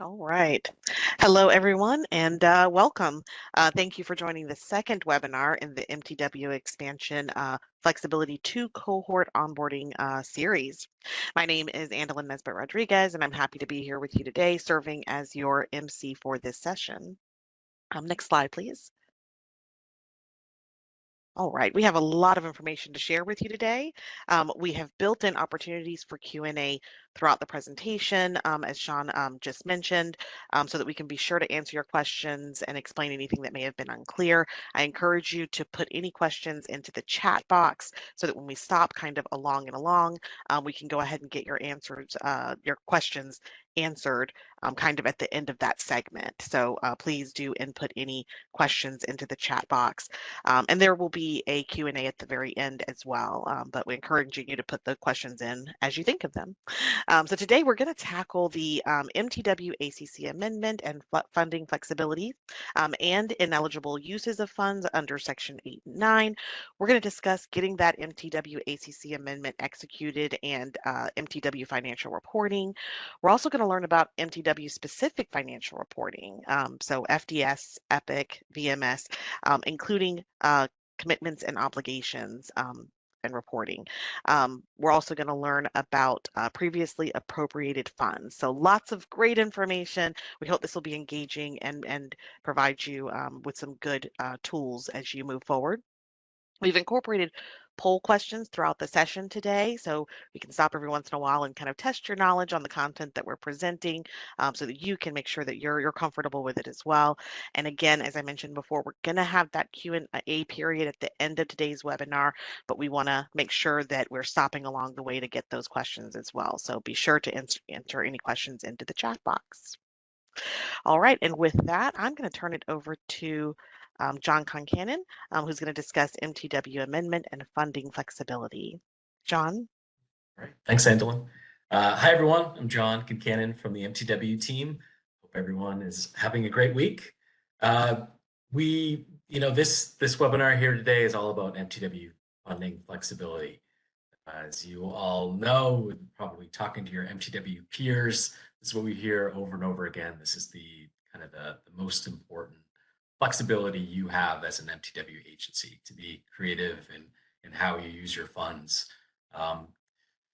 All right. Hello, everyone, and welcome. Thank you for joining the second webinar in the MTW Expansion Flexibility 2 Cohort Onboarding series. My name is Andalyn Nesbitt Rodriguez, and I'm happy to be here with you today, serving as your MC for this session. Next slide, please. All right, we have a lot of information to share with you today. We have built-in opportunities for Q&A throughout the presentation, as Sean just mentioned, so that we can be sure to answer your questions and explain anything that may have been unclear. I encourage you to put any questions into the chat box so that when we stop kind of along, we can go ahead and get your answers, your questions answered kind of at the end of that segment. So please do input any questions into the chat box. And there will be a Q&A at the very end as well, but we're encouraging you to put the questions in as you think of them. So today we're going to tackle the MTW ACC amendment and funding flexibility and ineligible uses of funds under Section 8 and 9. We're going to discuss getting that MTW ACC amendment executed and MTW financial reporting. We're also going to learn about MTW specific financial reporting, so FDS, EPIC, VMS, including commitments and obligations and reporting. We're also going to learn about previously appropriated funds. So lots of great information. We hope this will be engaging and provide you with some good tools as you move forward. We've incorporated poll questions throughout the session today, so we can stop every once in a while and kind of test your knowledge on the content that we're presenting so that you can make sure that you're comfortable with it as well. And again, as I mentioned before, we're going to have that Q&A period at the end of today's webinar, but we want to make sure that we're stopping along the way to get those questions as well. So be sure to enter any questions into the chat box. All right, and with that, I'm going to turn it over to John Concannon, who's going to discuss MTW amendment and funding flexibility. John? All right, thanks, Andalyn. Hi, everyone. I'm John Concannon from the MTW team. Hope everyone is having a great week. This webinar here today is all about MTW funding flexibility. As you all know, probably talking to your MTW peers, this is what we hear over and over again. This is the most important flexibility you have as an MTW agency, to be creative in how you use your funds.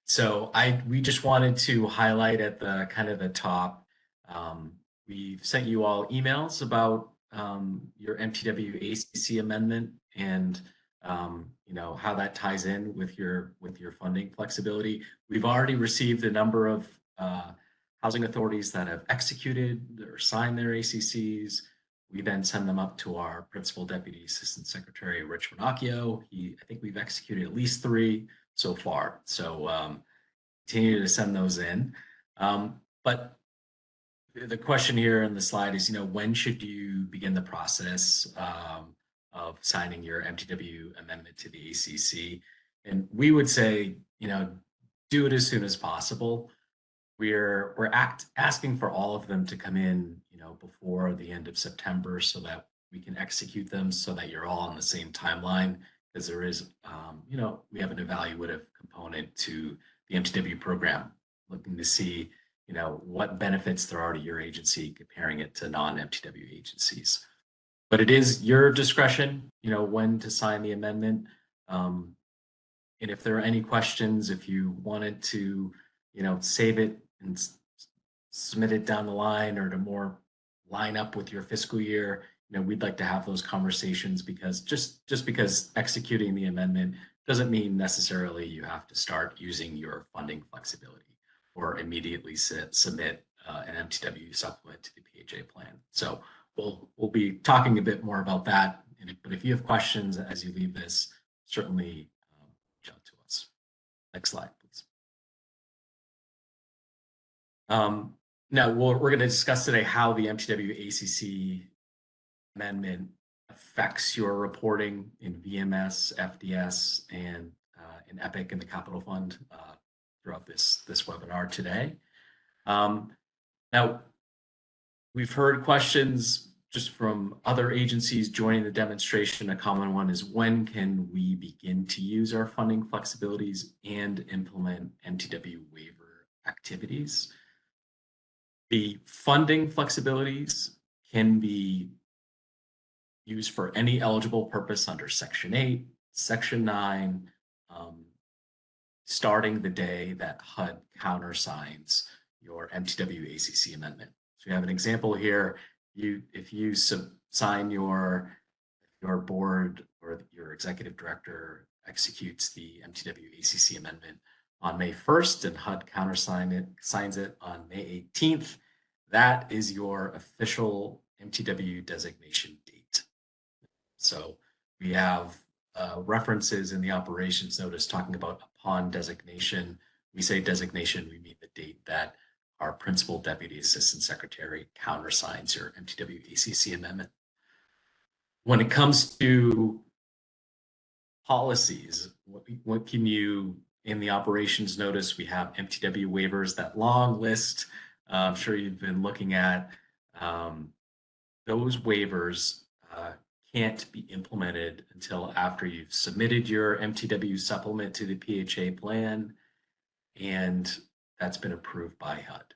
So we just wanted to highlight at the top. We've sent you all emails about your MTW ACC amendment and how that ties in with your funding flexibility. We've already received a number of housing authorities that have executed or signed their ACCs. We then send them up to our Principal Deputy Assistant Secretary, Rich Ranocchio. I think we've executed at least 3 so far. So continue to send those in. But the question here in the slide is, when should you begin the process of signing your MTW amendment to the ACC? And we would say, do it as soon as possible. We're asking for all of them to come in, before the end of September so that we can execute them so that you're all on the same timeline, because there is, we have an evaluative component to the MTW program, looking to see, what benefits there are to your agency, comparing it to non-MTW agencies. But it is your discretion, when to sign the amendment. And if there are any questions, if you wanted to, save it and submit it down the line or to more line up with your fiscal year, we'd like to have those conversations, because just because executing the amendment doesn't mean necessarily you have to start using your funding flexibility or immediately submit an MTW supplement to the PHA plan. So we'll be talking a bit more about that. But if you have questions as you leave this, certainly reach out to us. Next slide, please. Now we're going to discuss today how the MTW ACC amendment affects your reporting in VMS, FDS, and in EPIC and the Capital Fund throughout this webinar today. Now, we've heard questions just from other agencies joining the demonstration. A common one is, when can we begin to use our funding flexibilities and implement MTW waiver activities? The funding flexibilities can be used for any eligible purpose under Section 8, Section 9, starting the day that HUD countersigns your MTW ACC amendment. So we have an example here. If you sign your board or your executive director executes the MTW ACC amendment on May 1st and HUD signs it on May 18th, that is your official MTW designation date. So we have references in the operations notice talking about upon designation. We say designation, we mean the date that our principal deputy assistant secretary countersigns your MTW ACC amendment. When it comes to policies, what can you, in the operations notice, we have MTW waivers, that long list. I'm sure you've been looking at. Those waivers can't be implemented until after you've submitted your MTW supplement to the PHA plan, and that's been approved by HUD.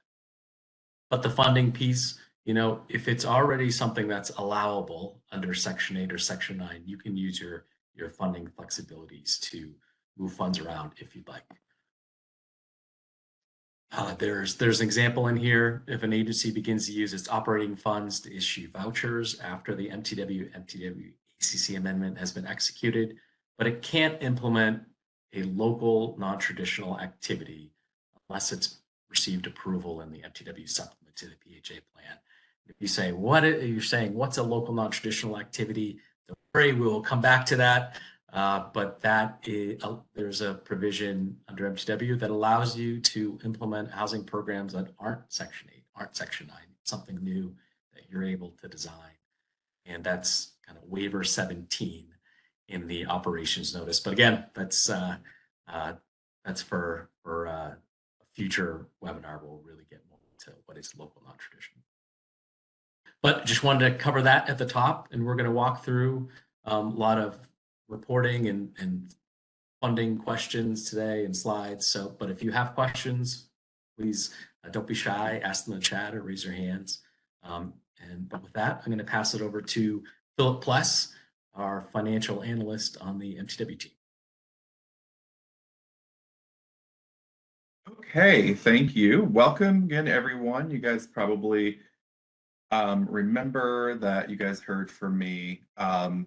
But the funding piece, if it's already something that's allowable under Section 8 or Section 9, you can use your funding flexibilities to move funds around if you'd like. There's an example in here. If an agency begins to use its operating funds to issue vouchers after the MTW ACC amendment has been executed, but it can't implement a local non-traditional activity unless it's received approval in the MTW supplement to the PHA plan. If you say, you're saying, what's a local non-traditional activity? Don't worry, we will come back to that. But there's a provision under MTW that allows you to implement housing programs that aren't Section 8, aren't Section 9, something new that you're able to design. And that's kind of waiver 17 in the operations notice. But again, that's for a future webinar. We'll really get more into what is local non-traditional. But just wanted to cover that at the top, and we're going to walk through a lot of reporting and funding questions today and slides. But if you have questions, please don't be shy, ask them in the chat or raise your hands. But with that, I'm going to pass it over to Philip Pless, our financial analyst on the MTW team. Okay, thank you. Welcome again, everyone. You guys probably remember that you guys heard from me on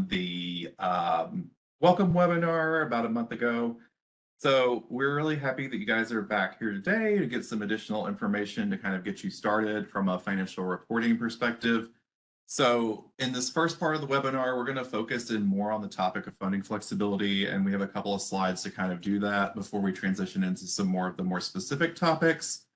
the welcome webinar about a month ago. So we're really happy that you guys are back here today to get some additional information to kind of get you started from a financial reporting perspective. So in this first part of the webinar, we're going to focus in more on the topic of funding flexibility, and we have a couple of slides to kind of do that before we transition into some more of the more specific topics.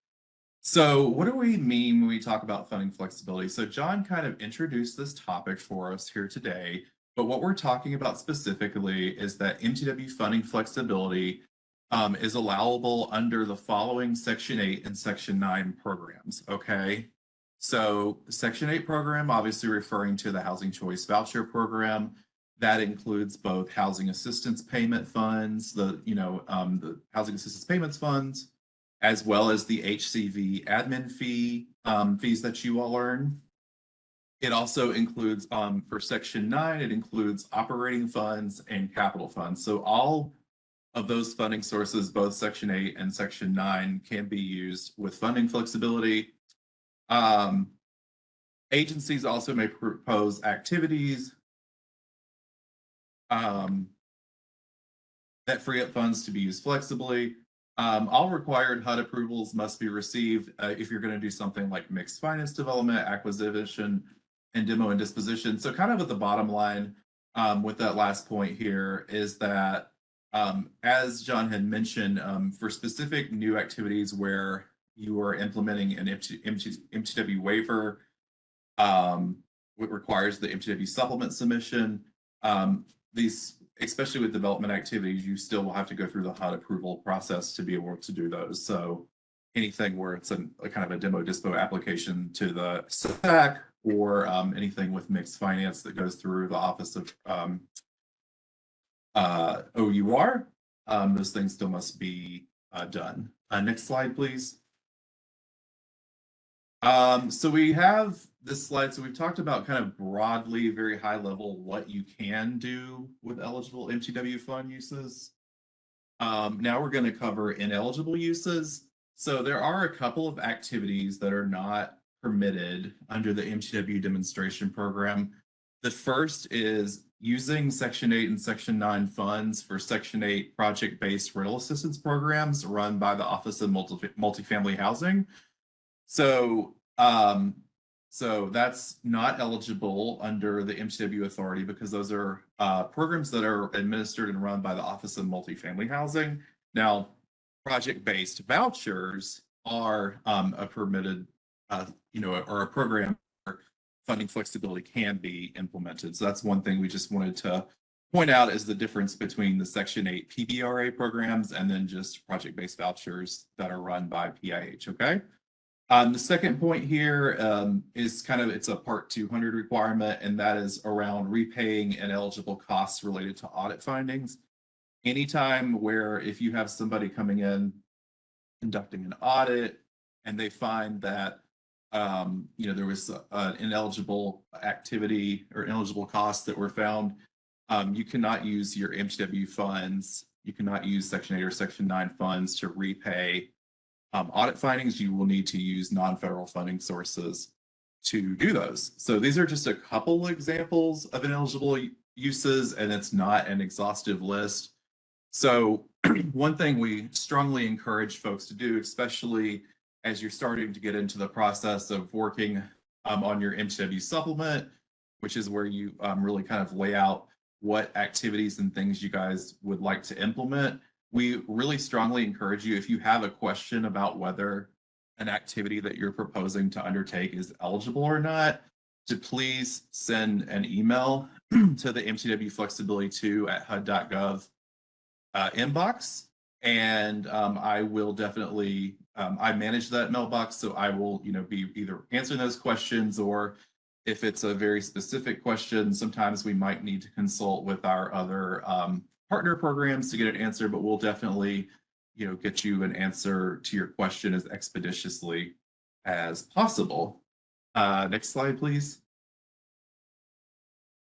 So what do we mean when we talk about funding flexibility? So John kind of introduced this topic for us here today, but what we're talking about specifically is that MTW funding flexibility is allowable under the following Section 8 and Section 9 programs, okay? So Section 8 program, obviously referring to the Housing Choice Voucher Program, that includes both housing assistance payment funds, the housing assistance payments funds, as well as the HCV admin fees that you all earn. It also includes, for Section 9, it includes operating funds and capital funds. So all of those funding sources, both Section 8 and Section 9, can be used with funding flexibility. Agencies also may propose activities that free up funds to be used flexibly. All required HUD approvals must be received if you're going to do something like mixed finance development, acquisition, and demo and disposition. So kind of at the bottom line with that last point here is that, as John had mentioned, for specific new activities where you are implementing an MTW waiver, it requires the MTW supplement submission. These, especially with development activities, you still will have to go through the HUD approval process to be able to do those. So anything where it's a kind of a demo dispo application to the SAC, or anything with mixed finance that goes through the Office of OUR, those things still must be done. Next slide, please. So we have this slide. So we've talked about kind of broadly, very high level, what you can do with eligible MTW fund uses. Now we're going to cover ineligible uses. So there are a couple of activities that are not permitted under the MTW demonstration program. The first is using Section 8 and Section 9 funds for Section 8 project-based rental assistance programs run by the Office of Multifamily Housing. So, so that's not eligible under the MTW authority because those are programs that are administered and run by the Office of Multifamily Housing. Now, project-based vouchers are a permitted, or a program where funding flexibility can be implemented. So that's one thing we just wanted to point out is the difference between the Section 8 PBRA programs and then just project-based vouchers that are run by PIH, okay? The second point here is it's a Part 200 requirement, and that is around repaying ineligible costs related to audit findings. Anytime where if you have somebody coming in conducting an audit and they find that there was an ineligible activity or ineligible costs that were found, you cannot use your MTW funds. You cannot use Section 8 or Section 9 funds to repay audit findings. You will need to use non-federal funding sources to do those. So these are just a couple examples of ineligible uses, and it's not an exhaustive list. So one thing we strongly encourage folks to do, especially as you're starting to get into the process of working on your MTW supplement, which is where you really kind of lay out what activities and things you guys would like to implement. We really strongly encourage you, if you have a question about whether an activity that you're proposing to undertake is eligible or not, to please send an email to the MTW Flexibility 2 at HUD.gov inbox. And I will definitely, I manage that mailbox, so I will, be either answering those questions, or if it's a very specific question, sometimes we might need to consult with our other partner programs to get an answer, but we'll definitely, get you an answer to your question as expeditiously as possible. Next slide, please.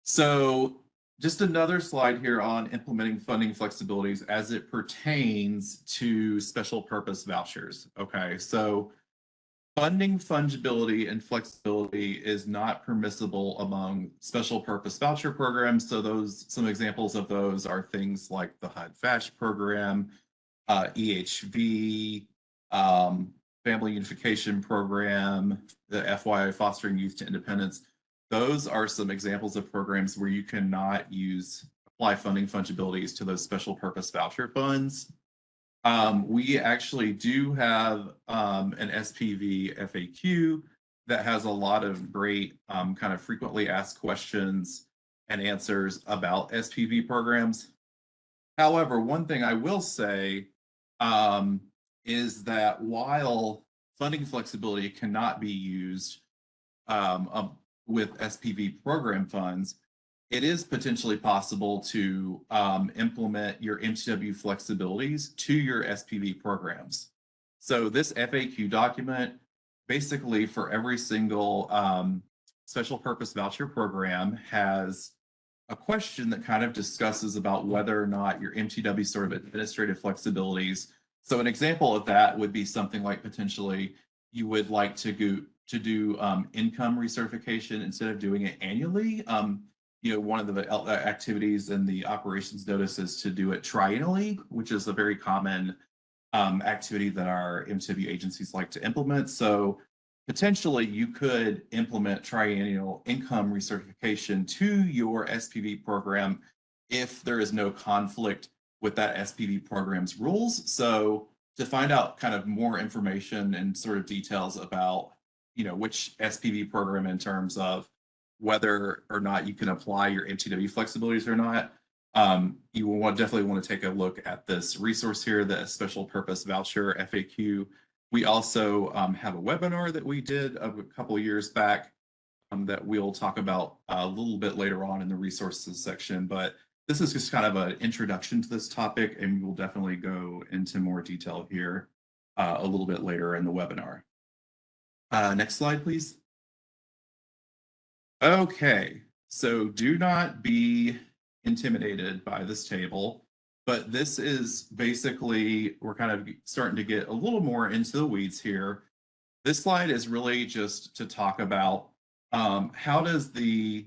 So just another slide here on implementing funding flexibilities as it pertains to special purpose vouchers. Okay, so funding fungibility and flexibility is not permissible among special purpose voucher programs. So some examples of those are things like the HUD FASH program, EHV, Family Unification Program, the FYI Fostering Youth to Independence. Those are some examples of programs where you cannot apply funding fungibilities to those special purpose voucher funds. We actually do have an SPV FAQ that has a lot of great kind of frequently asked questions and answers about SPV programs. However, one thing I will say is that while funding flexibility cannot be used with SPV program funds, it is potentially possible to implement your MTW flexibilities to your SPV programs. So this FAQ document, basically for every single special purpose voucher program, has a question that kind of discusses about whether or not your MTW sort of administrative flexibilities. So an example of that would be something like potentially you would like to do income recertification instead of doing it annually. One of the activities in the operations notice is to do it triennially, which is a very common activity that our MTW agencies like to implement. So potentially you could implement triennial income recertification to your SPV program if there is no conflict with that SPV program's rules. So to find out kind of more information and sort of details about, which SPV program in terms of whether or not you can apply your MTW flexibilities or not, you will definitely want to take a look at this resource here, the special purpose voucher FAQ. We also have a webinar that we did a couple of years back that we'll talk about a little bit later on in the resources section. But this is just kind of an introduction to this topic, and we will definitely go into more detail here a little bit later in the webinar. Next slide, please. Okay, so do not be intimidated by this table, but this is basically, we're kind of starting to get a little more into the weeds here. This slide is really just to talk about how does the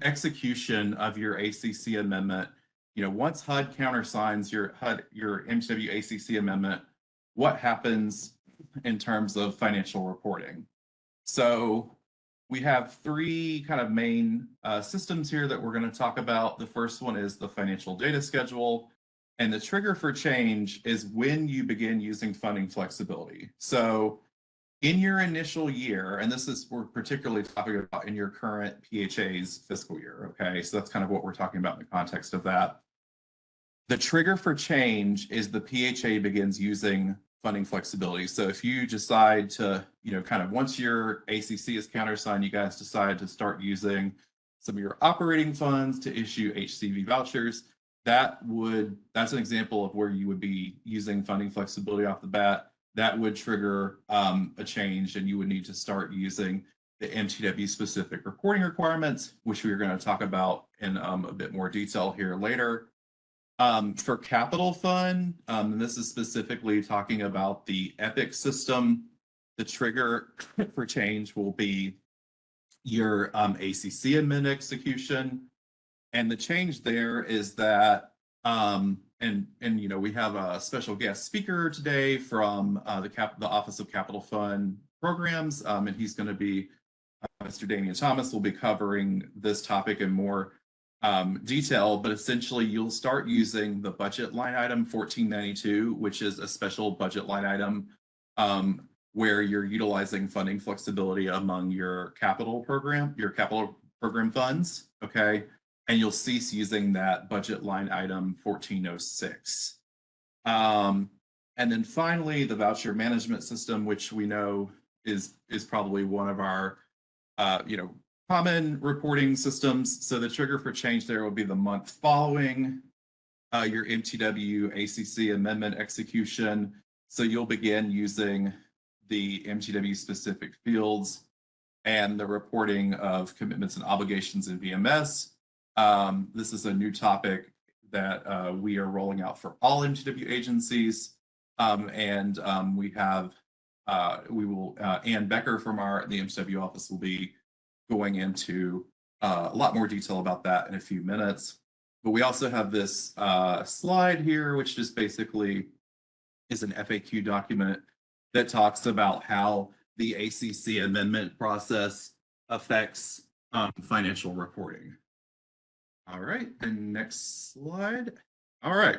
execution of your ACC amendment, once HUD countersigns your MTW ACC amendment, what happens in terms of financial reporting? So we have three kind of main systems here that we're going to talk about. The first one is the financial data schedule. And the trigger for change is when you begin using funding flexibility. So in your initial year, and this is, we're particularly talking about in your current PHA's fiscal year, okay? So that's kind of what we're talking about in the context of that. The trigger for change is the PHA begins using funding flexibility. So if you decide to, kind of once your ACC is countersigned, you guys decide to start using some of your operating funds to issue HCV vouchers, that's an example of where you would be using funding flexibility off the bat. That would trigger a change, and you would need to start using the MTW specific reporting requirements, which we are going to talk about in a bit more detail here later. For capital fund, and this is specifically talking about the EPIC system, the trigger for change will be your ACC amendment execution. And the change there is that, we have a special guest speaker today from the Office of Capital Fund Programs, and he's going to be Mr. Damian Thomas will be covering this topic in more detail, but essentially you'll start using the budget line item 1492, which is a special budget line item where you're utilizing funding flexibility among your capital program funds, okay? And you'll cease using that budget line item 1406. And then finally, the voucher management system, which we know is probably one of our common reporting systems. So the trigger for change there will be the month following your MTW ACC amendment execution. So you'll begin using the MTW specific fields and the reporting of commitments and obligations in VMS. This is a new topic that we are rolling out for all MTW agencies. We have, Ann Becker from the MTW office will be going into a lot more detail about that in a few minutes. But we also have this slide here, which just basically is an FAQ document that talks about how the ACC amendment process affects financial reporting. All right, and next slide. All right.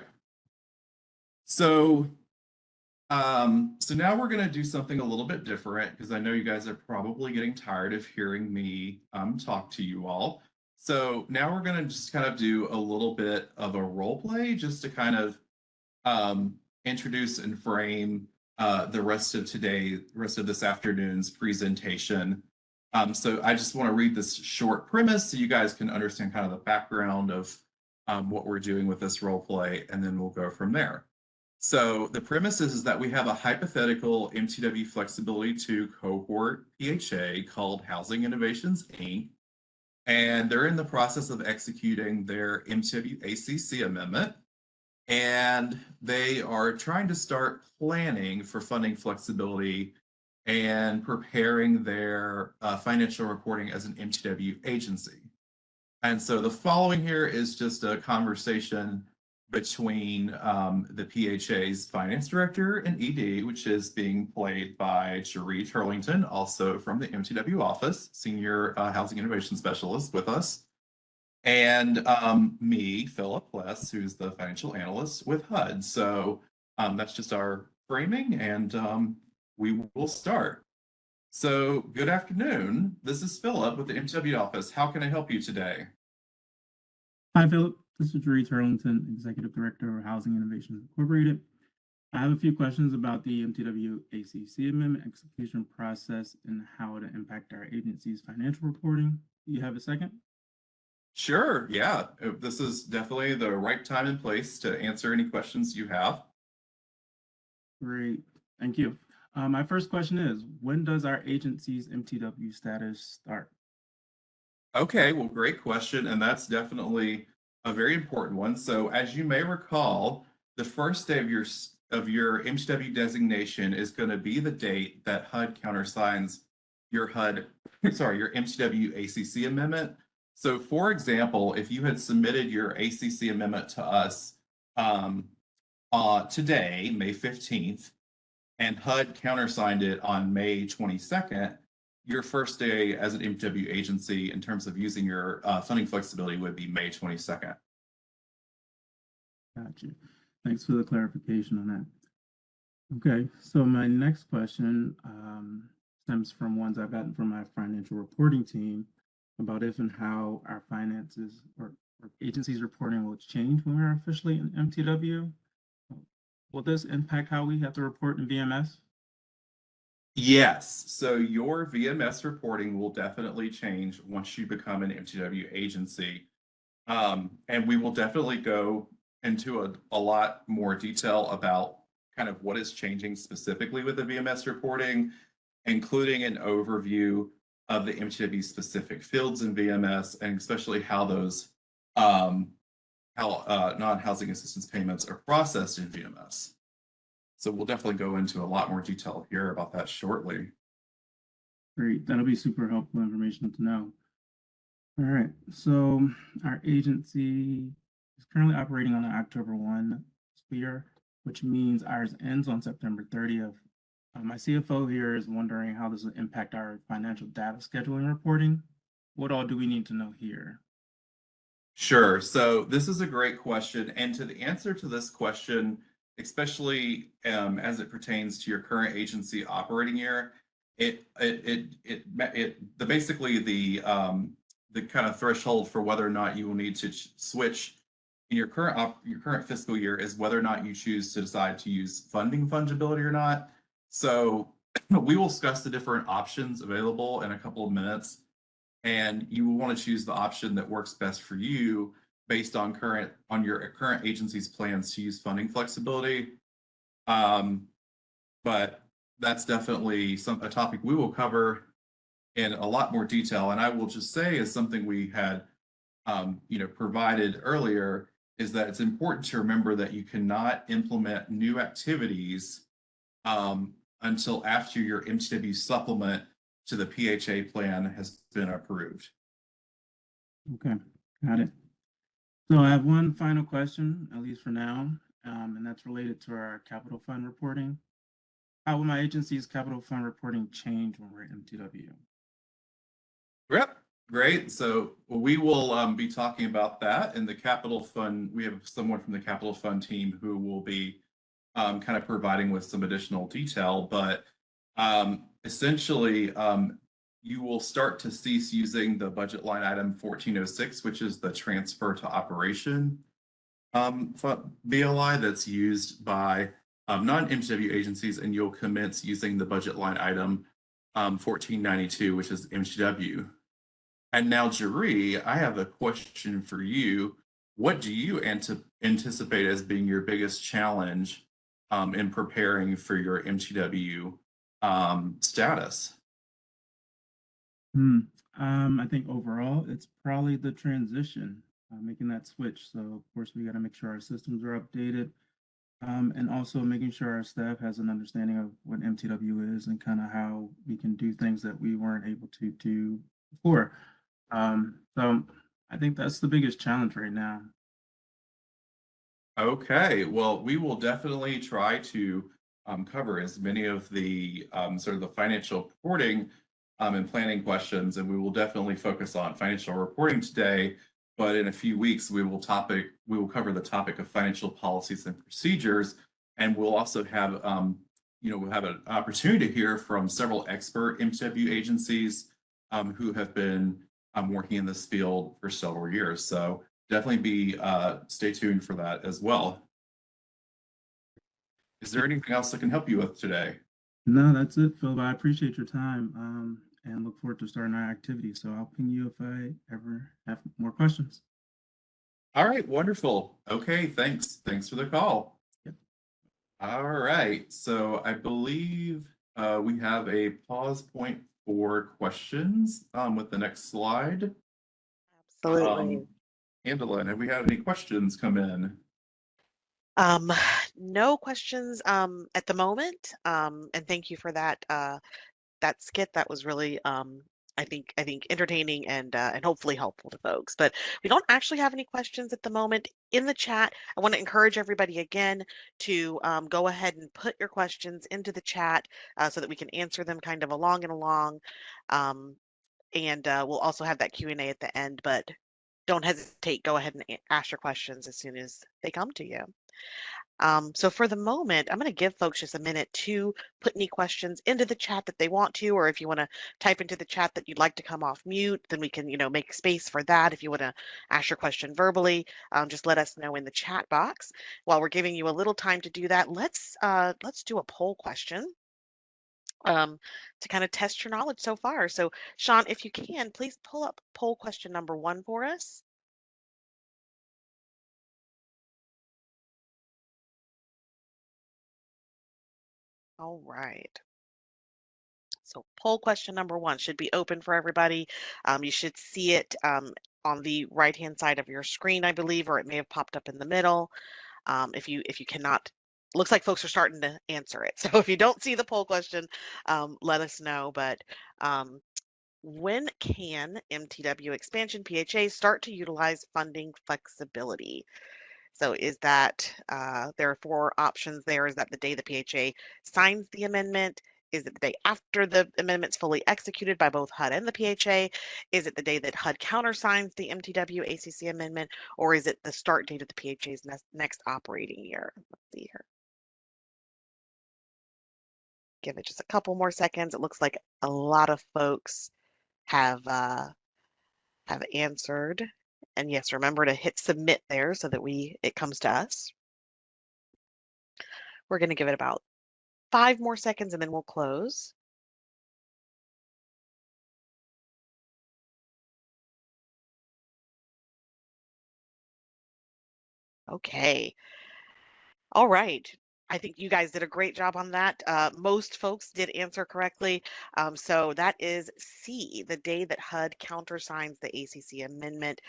So now we're going to do something a little bit different because I know you guys are probably getting tired of hearing me talk to you all. So now we're going to just kind of do a little bit of a role play just to kind of introduce and frame the rest of this afternoon's presentation. So I just want to read this short premise so you guys can understand kind of the background of what we're doing with this role play, and then we'll go from there. So the premise is that we have a hypothetical MTW Flexibility 2 cohort PHA called Housing Innovations, Inc. And they're in the process of executing their MTW ACC amendment. And they are trying to start planning for funding flexibility and preparing their financial reporting as an MTW agency. And so the following here is just a conversation between the PHA's finance director and ED, which is being played by Cherie Turlington, also from the MTW office, senior housing innovation specialist with us, and me, Philip Pless, who's the financial analyst with HUD. So that's just our framing, and we will start. So good afternoon. This is Philip with the MTW office. How can I help you today? Hi, Philip. This is Cherie Turlington, Executive Director of Housing Innovations Incorporated. I have a few questions about the MTW ACC amendment execution process and how it impact our agency's financial reporting. Do you have a second? Sure, yeah. This is definitely the right time and place to answer any questions you have. Great, thank you. My first question is, when does our agency's MTW status start? Okay, well, great question, and that's definitely a very important one. So, as you may recall, the first day of your MTW designation is going to be the date that HUD countersigns your your MTW ACC amendment. So, for example, if you had submitted your ACC amendment to us um, today, May 15th, and HUD countersigned it on May 22nd, your first day as an MTW agency in terms of using your funding flexibility would be May 22nd. Got you. Thanks for the clarification on that. Okay, so my next question stems from ones I've gotten from my financial reporting team about if and how our finances or agencies reporting will change when we're officially in MTW. Will this impact how we have to report in VMS? Yes, so your VMS reporting will definitely change once you become an MTW agency. And we will definitely go into a lot more detail about kind of what is changing specifically with the VMS reporting, including an overview of the MTW specific fields in VMS, and especially how those non-housing assistance payments are processed in VMS. So we'll definitely go into a lot more detail here about that shortly. Great, that'll be super helpful information to know. All right, so our agency is currently operating on an October 1 school year, which means ours ends on September 30th. My CFO here is wondering how this will impact our financial data scheduling reporting. What all do we need to know here? Sure. So this is a great question. And to the answer to this question, especially as it pertains to your current agency operating year, basically the kind of threshold for whether or not you will need to switch in your current fiscal year is whether or not you choose to decide to use funding fungibility or not. So we will discuss the different options available in a couple of minutes, and you will want to choose the option that works best for you based on your current agency's plans to use funding flexibility. But that's definitely a topic we will cover in a lot more detail. And I will just say, as something we had provided earlier, is that it's important to remember that you cannot implement new activities until after your MTW supplement to the PHA plan has been approved. Okay, got it. So I have one final question, at least for now, and that's related to our capital fund reporting. How will my agency's capital fund reporting change when we're MTW? Yep, great. So we will be talking about that in the capital fund. We have someone from the capital fund team who will be kind of providing with some additional detail, but essentially you will start to cease using the budget line item 1406, which is the transfer to operation BLI that's used by non-MTW agencies, and you'll commence using the budget line item 1492, which is MTW. And now, Jeree, I have a question for you. What do you anticipate as being your biggest challenge in preparing for your MTW status? I think overall, it's probably the transition, making that switch. So of course, we got to make sure our systems are updated, and also making sure our staff has an understanding of what MTW is and kind of how we can do things that we weren't able to do before. So I think that's the biggest challenge right now. Okay, well, we will definitely try to cover as many of the sort of the financial reporting and planning questions, and we will definitely focus on financial reporting today. But in a few weeks, we will cover the topic of financial policies and procedures, and we'll also have we'll have an opportunity to hear from several expert MTW agencies who have been working in this field for several years. So definitely stay tuned for that as well. Is there anything else I can help you with today? No, that's it, Phil. I appreciate your time and look forward to starting our activity. So I'll ping you if I ever have more questions. All right, wonderful. Okay, thanks. Thanks for the call. Yep. All right, so I believe We have a pause point for questions with the next slide. Absolutely. Angela, have we had any questions come in? Um, no questions at the moment. And thank you for that skit. That was really I think entertaining and hopefully helpful to folks. But we don't actually have any questions at the moment in the chat. I want to encourage everybody again to go ahead and put your questions into the chat so that we can answer them kind of along and along. Um, and we'll also have that Q&A at the end, but don't hesitate. Go ahead and ask your questions as soon as they come to you. So for the moment, I'm going to give folks just a minute to put any questions into the chat that they want to, or if you want to type into the chat that you'd like to come off mute, then we can, make space for that. If you want to ask your question verbally, just let us know in the chat box. While we're giving you a little time to do that, let's do a poll question to kind of test your knowledge so far. So Sean, if you can, please pull up poll question number 1 for us. All right. So poll question number 1 should be open for everybody. You should see it on the right-hand side of your screen, I believe, or it may have popped up in the middle. If you cannot, looks like folks are starting to answer it. So if you don't see the poll question, let us know. But when can MTW expansion PHA start to utilize funding flexibility? So is that there are 4 options there? Is that the day the PHA signs the amendment? Is it the day after the amendment's fully executed by both HUD and the PHA? Is it the day that HUD countersigns the MTW ACC amendment? Or is it the start date of the PHA's next operating year? Let's see here. Give it just a couple more seconds. It looks like a lot of folks have answered. And yes, remember to hit submit there so that it comes to us. We're going to give it about 5 more seconds and then we'll close. Okay. All right. I think you guys did a great job on that. Most folks did answer correctly. So that is C, the day that HUD countersigns the ACC amendment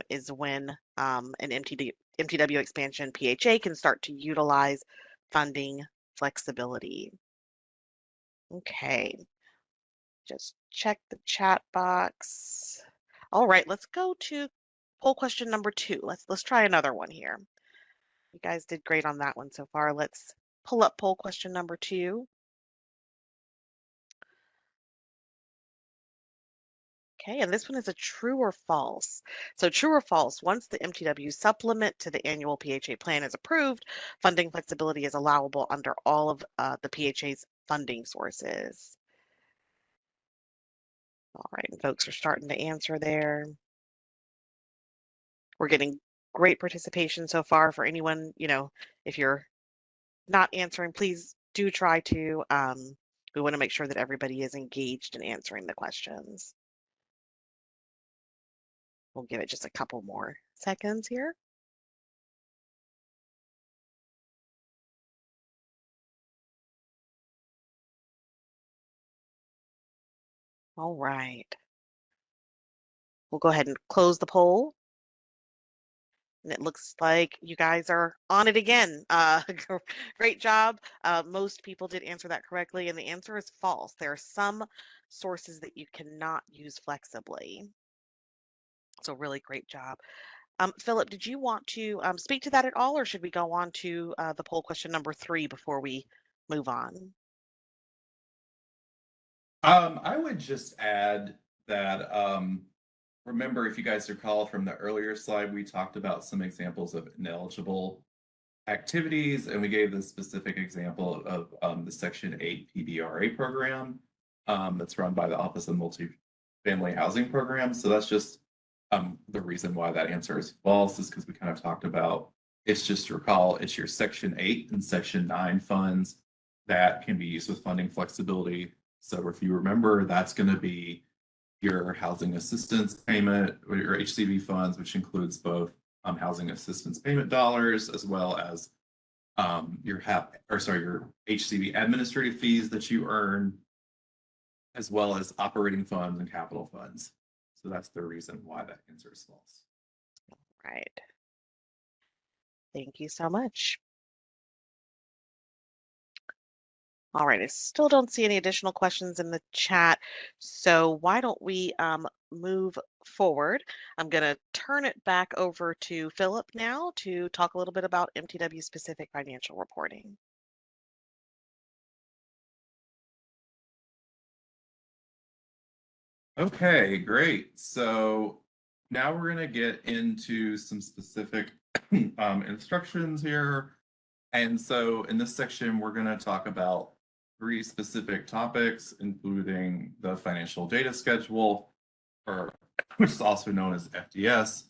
is when an MTW expansion PHA can start to utilize funding flexibility. Okay. Just check the chat box. All right, let's go to poll question number 2. Let's try another one here. You guys did great on that one so far. Let's pull up poll question number 2. Okay, and this one is a true or false. So true or false, once the MTW supplement to the annual PHA plan is approved, funding flexibility is allowable under all of the PHA's funding sources. All right, and folks are starting to answer there. We're getting great participation so far. For anyone, if you're not answering, please do try to. We want to make sure that everybody is engaged in answering the questions. We'll give it just a couple more seconds here. All right. We'll go ahead and close the poll. And it looks like you guys are on it again. Great job. Most people did answer that correctly, and the answer is false. There are some sources that you cannot use flexibly. So really great job. Philip, did you want to speak to that at all, or should we go on to the poll question number 3 before we move on? I would just add that remember, if you guys recall from the earlier slide, we talked about some examples of ineligible activities, and we gave the specific example of the Section 8 PBRA program that's run by the Office of Multifamily Housing Program. So that's just the reason why that answer is false is because we kind of talked about, it's just to recall, it's your Section 8 and Section 9 funds that can be used with funding flexibility. So if you remember, that's going to be your housing assistance payment or your HCV funds, which includes both housing assistance payment dollars as well as your your HCV administrative fees that you earn, as well as operating funds and capital funds. So that's the reason why that answer is false. Right. Thank you so much. All right, I still don't see any additional questions in the chat. So why don't we move forward? I'm going to turn it back over to Philip now to talk a little bit about MTW specific financial reporting. Okay, great. So now we're going to get into some specific instructions here. And so in this section, we're going to talk about 3 specific topics, including the financial data schedule, or which is also known as FDS,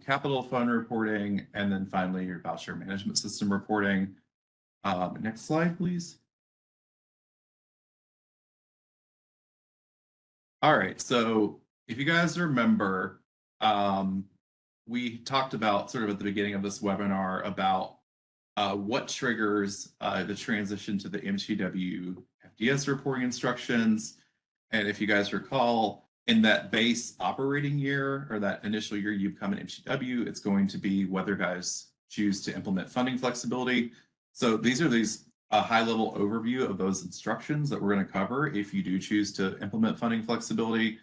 capital fund reporting, and then finally your voucher management system reporting. Next slide, please. All right, so if you guys remember, we talked about sort of at the beginning of this webinar about what triggers the transition to the MTW FDS reporting instructions. And if you guys recall, in that base operating year or that initial year you become an MTW, it's going to be whether guys choose to implement funding flexibility. So these are a high-level overview of those instructions that we're going to cover if you do choose to implement funding flexibility.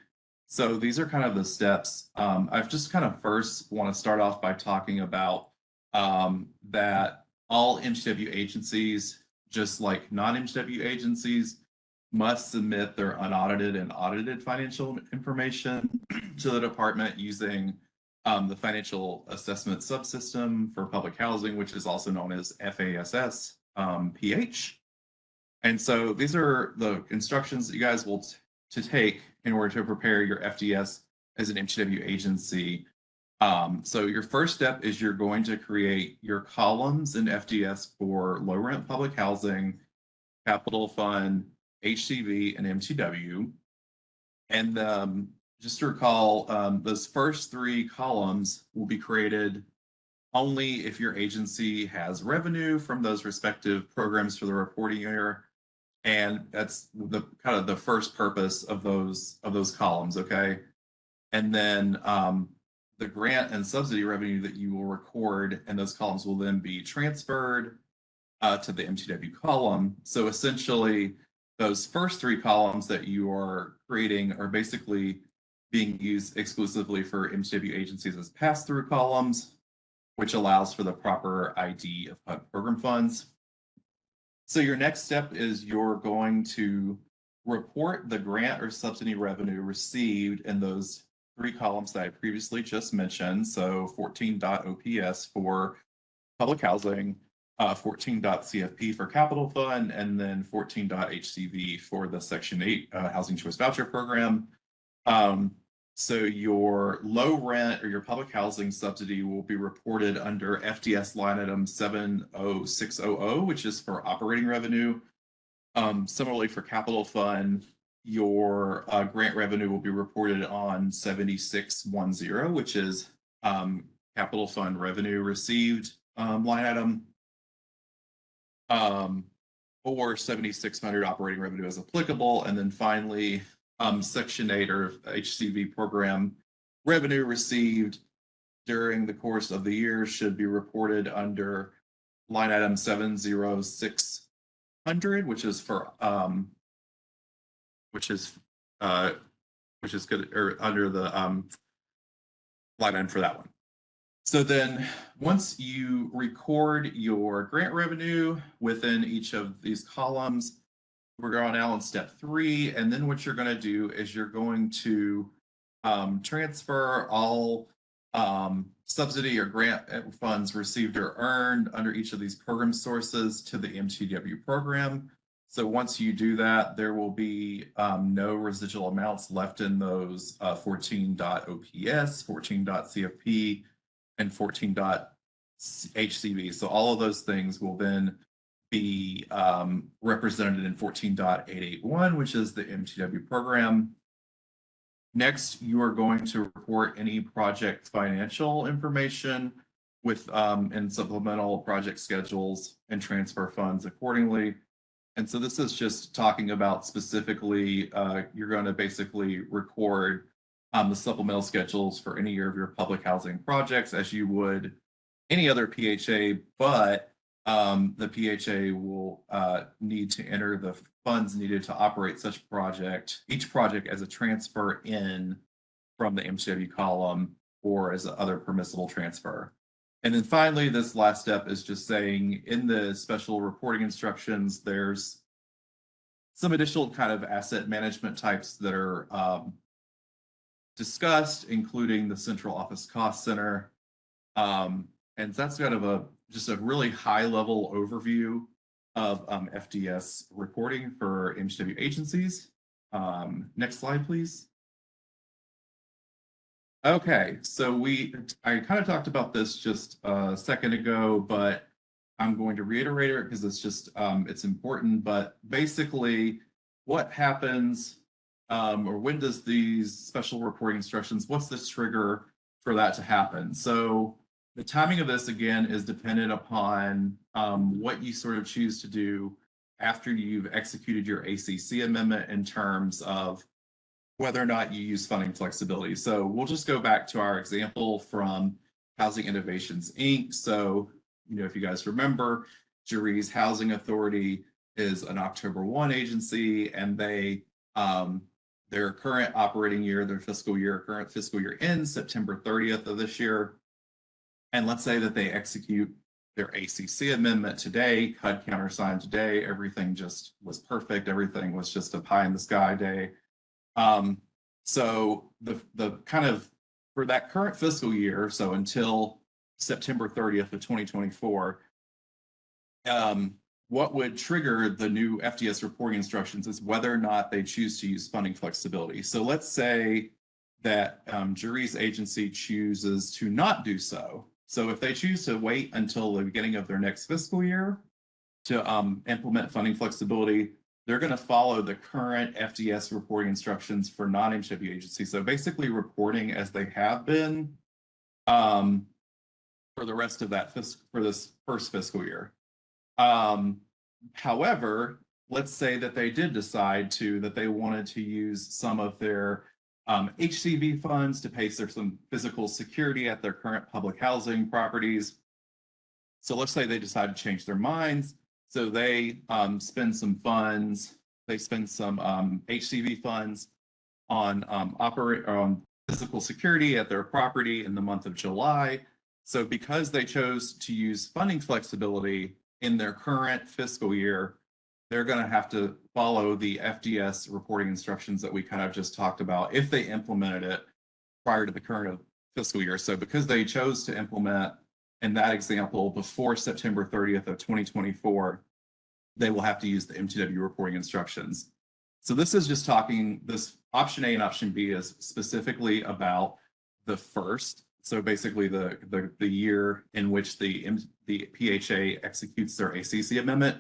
So these are kind of the steps. I've just kind of first want to start off by talking about that all MTW agencies, just like non-MTW agencies, must submit their unaudited and audited financial information to the department using the Financial Assessment Subsystem for Public Housing, which is also known as FASS PH. And so these are the instructions that you guys will to take in order to prepare your FDS as an MTW agency. So your first step is you're going to create your columns in FDS for low rent public housing, capital fund, HCV, and MTW. And just to recall, those first 3 columns will be created only if your agency has revenue from those respective programs for the reporting year. And that's the kind of the first purpose of those columns, okay? And then the grant and subsidy revenue that you will record and those columns will then be transferred to the MTW column. So essentially, those first 3 columns that you are creating are basically being used exclusively for MTW agencies as pass-through columns, which allows for the proper ID of HUD program funds. So your next step is you're going to report the grant or subsidy revenue received in those 3 columns that I previously just mentioned. So 14.OPS for public housing, 14.CFP for capital fund, and then 14.HCV for the Section 8 Housing Choice Voucher Program. So your low rent or your public housing subsidy will be reported under FDS line item 70600, which is for operating revenue. Similarly, for capital fund, your grant revenue will be reported on 7610, which is capital fund revenue received line item, or 7600 operating revenue as applicable. And then finally, Section 8 or HCV program revenue received during the course of the year should be reported under line item 70600, which is for which is good, or under the line item for that one. So then once you record your grant revenue within each of these columns, we're going now on step 3. And then what you're going to do is you're going to transfer all subsidy or grant funds received or earned under each of these program sources to the MTW program. So once you do that, there will be no residual amounts left in those 14.OPS, 14.CFP, and 14.HCV. So all of those things will then be represented in 14.881, which is the MTW program. Next, you are going to report any project financial information with and supplemental project schedules and transfer funds accordingly. And so this is just talking about specifically, you're going to basically record the supplemental schedules for any of your public housing projects as you would any other PHA, but the PHA will need to enter the funds needed to operate such project, each project as a transfer in from the MTW column or as other permissible transfer. And then finally, this last step is just saying in the special reporting instructions, there's some additional kind of asset management types that are discussed, including the central office cost center. And that's kind of just a really high level overview of FDS reporting for MTW agencies. Next slide, please. Okay, so I kind of talked about this just a second ago, but I'm going to reiterate it because it's just, it's important. But basically, what happens or when does these special reporting instructions, what's the trigger for that to happen? So the timing of this, again, is dependent upon what you sort of choose to do after you've executed your ACC amendment in terms of whether or not you use funding flexibility. So we'll just go back to our example from Housing Innovations, Inc. So, if you guys remember, Jerry's Housing Authority is an October 1 agency, and they their current operating year, their current fiscal year ends September 30th of this year. And let's say that they execute their ACC amendment today, HUD countersigned today, everything just was perfect, everything was just a pie in the sky day. So the kind of, for that current fiscal year, so until September 30th of 2024, what would trigger the new FDS reporting instructions is whether or not they choose to use funding flexibility. So let's say that Jerry's agency chooses to not do so. So if they choose to wait until the beginning of their next fiscal year to implement funding flexibility, they're going to follow the current FDS reporting instructions for non-MTW agencies. So basically reporting as they have been for the rest of that for this first fiscal year. However, let's say that they did decide that they wanted to use some of their HCV funds to pay some physical security at their current public housing properties. So let's say they decide to change their minds. So they spend some funds, they spend some HCV funds on physical security at their property in the month of July. So because they chose to use funding flexibility in their current fiscal year, they're going to have to follow the FDS reporting instructions that we kind of just talked about if they implemented it prior to the current fiscal year. So because they chose to implement in that example before September 30th of 2024, they will have to use the MTW reporting instructions. So this is just talking, this option A and option B is specifically about the first. So basically the year in which the PHA executes their ACC amendment.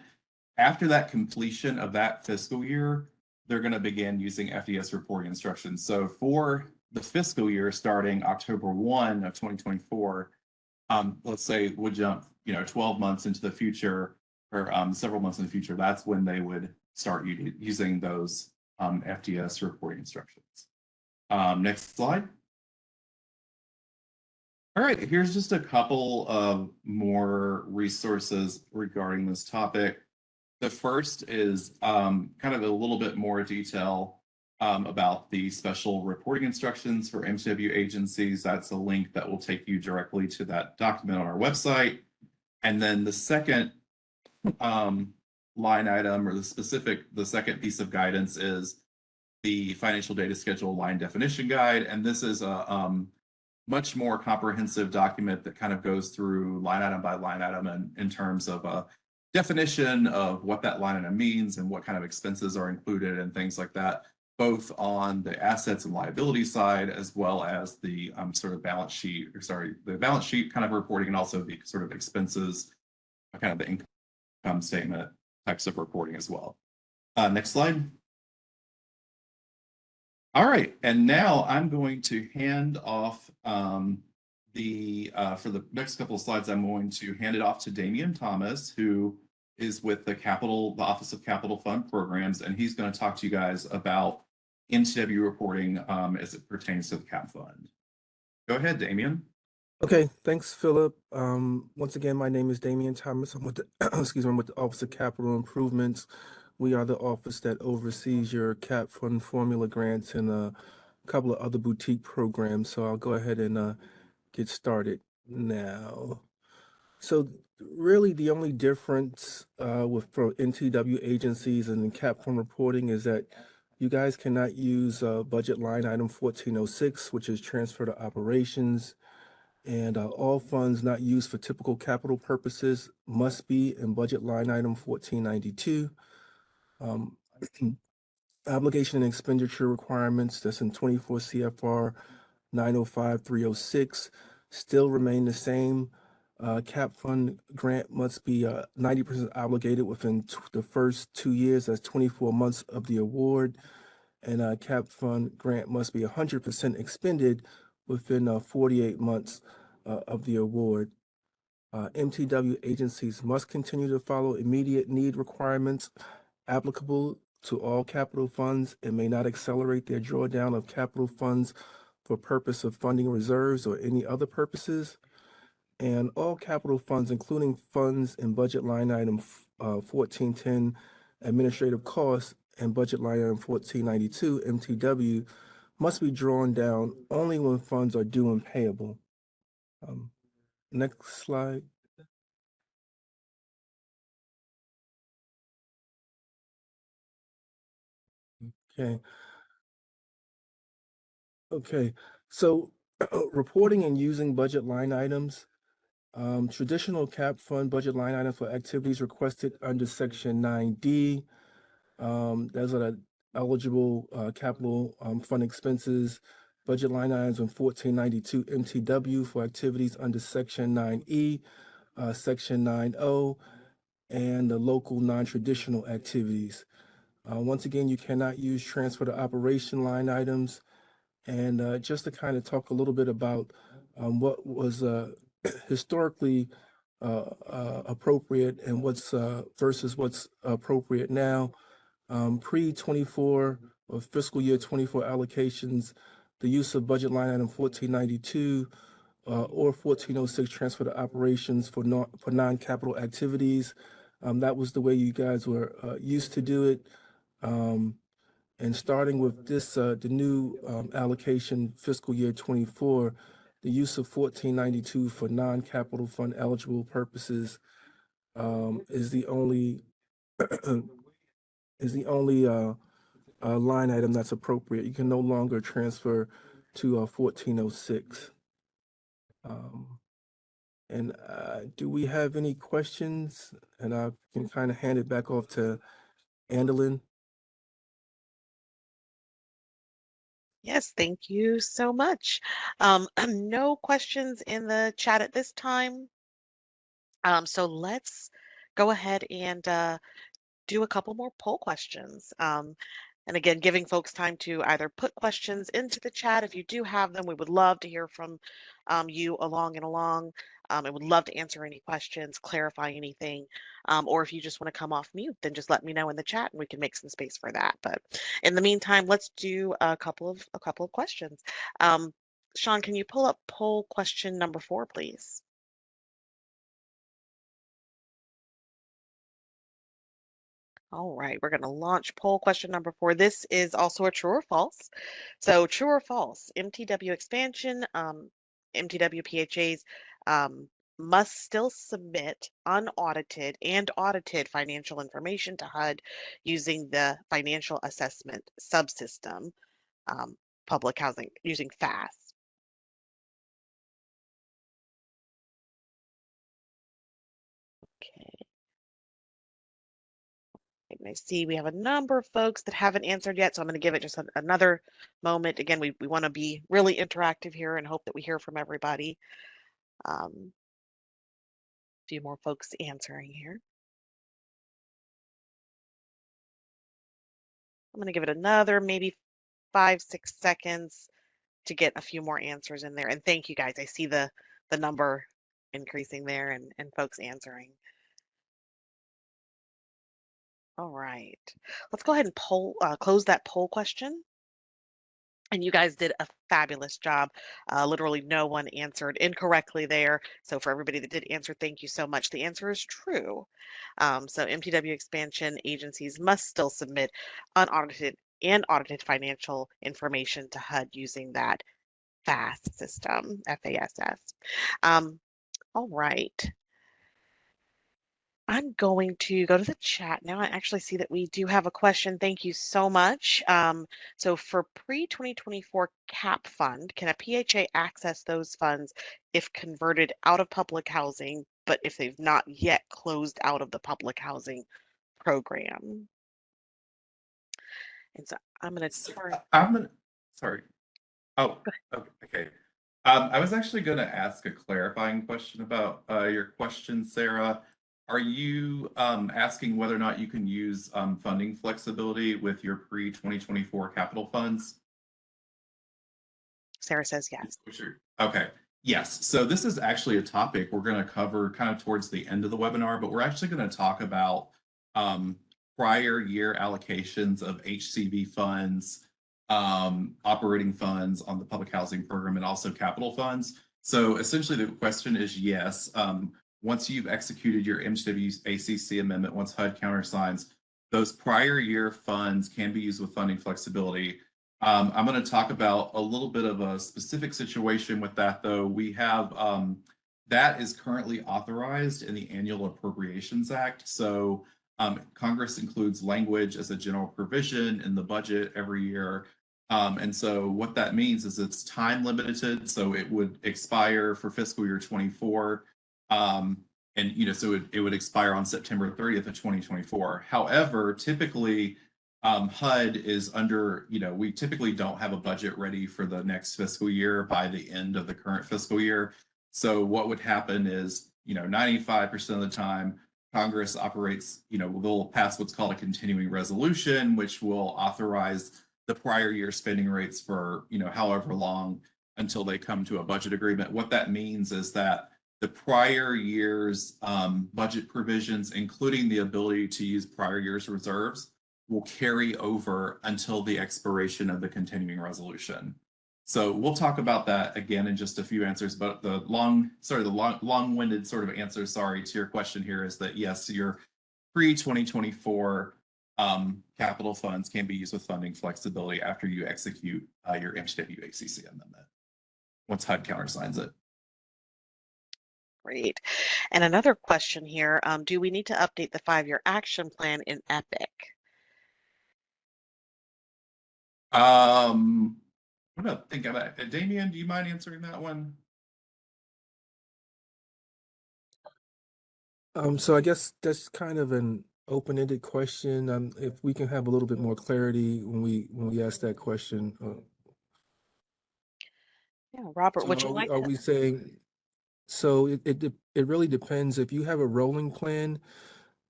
After that completion of that fiscal year, they're going to begin using FDS reporting instructions. So for the fiscal year starting October 1 of 2024, let's say we'll jump 12 months into the future or several months in the future, that's when they would start using those FDS reporting instructions. Next slide. All right, here's just a couple of more resources regarding this topic. The first is kind of a little bit more detail about the special reporting instructions for MTW agencies. That's a link that will take you directly to that document on our website. And then the second line item or the second piece of guidance is the financial data schedule line definition guide. And this is a much more comprehensive document that kind of goes through line item by line item and in terms of a definition of what that line item means and what kind of expenses are included and things like that, both on the assets and liability side, as well as the sort of balance sheet, the balance sheet kind of reporting, and also the sort of expenses, kind of the income statement types of reporting as well. Next slide. All right, and now I'm going to hand off for the next couple of slides, I'm going to hand it off to Damian Thomas, who is with the Office of Capital Fund Programs, and he's going to talk to you guys about MTW reporting as it pertains to the CAP Fund. Go ahead, Damian. Okay, thanks, Philip. Once again, my name is Damian Thomas. I'm with the I'm with the Office of Capital Improvements. We are the office that oversees your CAP Fund formula grants and a couple of other boutique programs. So I'll go ahead and get started now. So really the only difference with for MTW agencies and CAP fund reporting is that you guys cannot use budget line item 1406, which is transfer to operations, and all funds not used for typical capital purposes must be in budget line item 1492. Obligation and expenditure requirements that's in 24 CFR 905-306 still remain the same. CAP fund grant must be 90% obligated within the first 2 years, that's 24 months of the award. And CAP fund grant must be 100% expended within 48 months of the award. MTW agencies must continue to follow immediate need requirements applicable to all capital funds and may not accelerate their drawdown of capital funds for purpose of funding reserves or any other purposes. And all capital funds, including funds in budget line item 1410 administrative costs and budget line item 1492 MTW, must be drawn down only when funds are due and payable. Next slide. Okay. Okay. So reporting and using budget line items. Traditional CAP fund budget line item for activities requested under Section 9D. Those are the eligible capital fund expenses. Budget line items in 1492 MTW for activities under Section 9E, Section 9O, and the local non-traditional activities. Once again, you cannot use transfer to operation line items. And just to kind of talk a little bit about what was historically appropriate and what's versus what's appropriate now. Pre-24 or fiscal year 24 allocations, the use of budget line item 1492 or 1406 transfer to operations for non-capital activities. That was the way you guys were used to do it. And starting with this, the new allocation fiscal year 24, the use of 1492 for non-capital fund eligible purposes is the only line item that's appropriate. You can no longer transfer to 1406. And do we have any questions? And I can kind of hand it back off to Andalyn. Yes, thank you so much. No questions in the chat at this time. So let's go ahead and do a couple more poll questions. And again, giving folks time to either put questions into the chat. If you do have them, we would love to hear from you along and along. I would love to answer any questions, clarify anything, or if you just want to come off mute, then just let me know in the chat and we can make some space for that. But in the meantime, let's do a couple of questions. Sean, can you pull up poll question number 4, please? All right, we're going to launch poll question number 4. This is also a true or false. So true or false, MTW expansion, MTW PHAs must still submit unaudited and audited financial information to HUD using the financial assessment subsystem, public housing, using FAS. Okay. And I see we have a number of folks that haven't answered yet, so I'm going to give it just another moment. Again, we want to be really interactive here and hope that we hear from everybody. A few more folks answering here. I'm going to give it another maybe 5-6 seconds to get a few more answers in there. And thank you guys. I see the the number increasing there and folks answering. All right. Let's go ahead and close that poll question. And you guys did a fabulous job. Literally no one answered incorrectly there. So for everybody that did answer, thank you so much. The answer is true. So MTW expansion agencies must still submit unaudited and audited financial information to HUD using that FAST system, FASS. All right. I'm going to go to the chat now. I actually see that we do have a question. Thank you so much. So for pre-2024 CAP fund, can a PHA access those funds if converted out of public housing, but if they've not yet closed out of the public housing program? And so I'm going to turn. I'm gonna, sorry. Oh, okay. I was actually going to ask a clarifying question about your question, Sarah. Are you asking whether or not you can use funding flexibility with your pre-2024 capital funds? Sarah says yes. Sure. Okay. Yes. So this is actually a topic we're going to cover kind of towards the end of the webinar, but we're actually going to talk about um, prior year allocations of HCV funds, operating funds on the public housing program, and also capital funds. So essentially the question is yes. Once you've executed your MTW ACC amendment, once HUD countersigns, those prior year funds can be used with funding flexibility. I'm going to talk about a little bit of a specific situation with that, though. We have that is currently authorized in the Annual Appropriations Act. So Congress includes language as a general provision in the budget every year. And so what that means is it's time limited. So it would expire for fiscal year 24. And so it would expire on September 30th of 2024. However, typically, HUD is under, we typically don't have a budget ready for the next fiscal year by the end of the current fiscal year. So what would happen is, 95% of the time, Congress operates, they'll pass what's called a continuing resolution, which will authorize the prior year spending rates for, however long until they come to a budget agreement. What that means is that the prior year's budget provisions, including the ability to use prior year's reserves, will carry over until the expiration of the continuing resolution. So we'll talk about that again in just a few answers, but the long-winded sort of answer, sorry, to your question here is that yes, your pre-2024 capital funds can be used with funding flexibility after you execute your MTW ACC amendment, once HUD countersigns it. Great. And another question here, do we need to update the 5-year action plan in EPIC? I'm gonna think about it. Damien, do you mind answering that one? So I guess that's kind of an open-ended question. If we can have a little bit more clarity when we ask that question. Yeah, Robert, So would you like are to? we saying, so it really depends. If you have a rolling plan,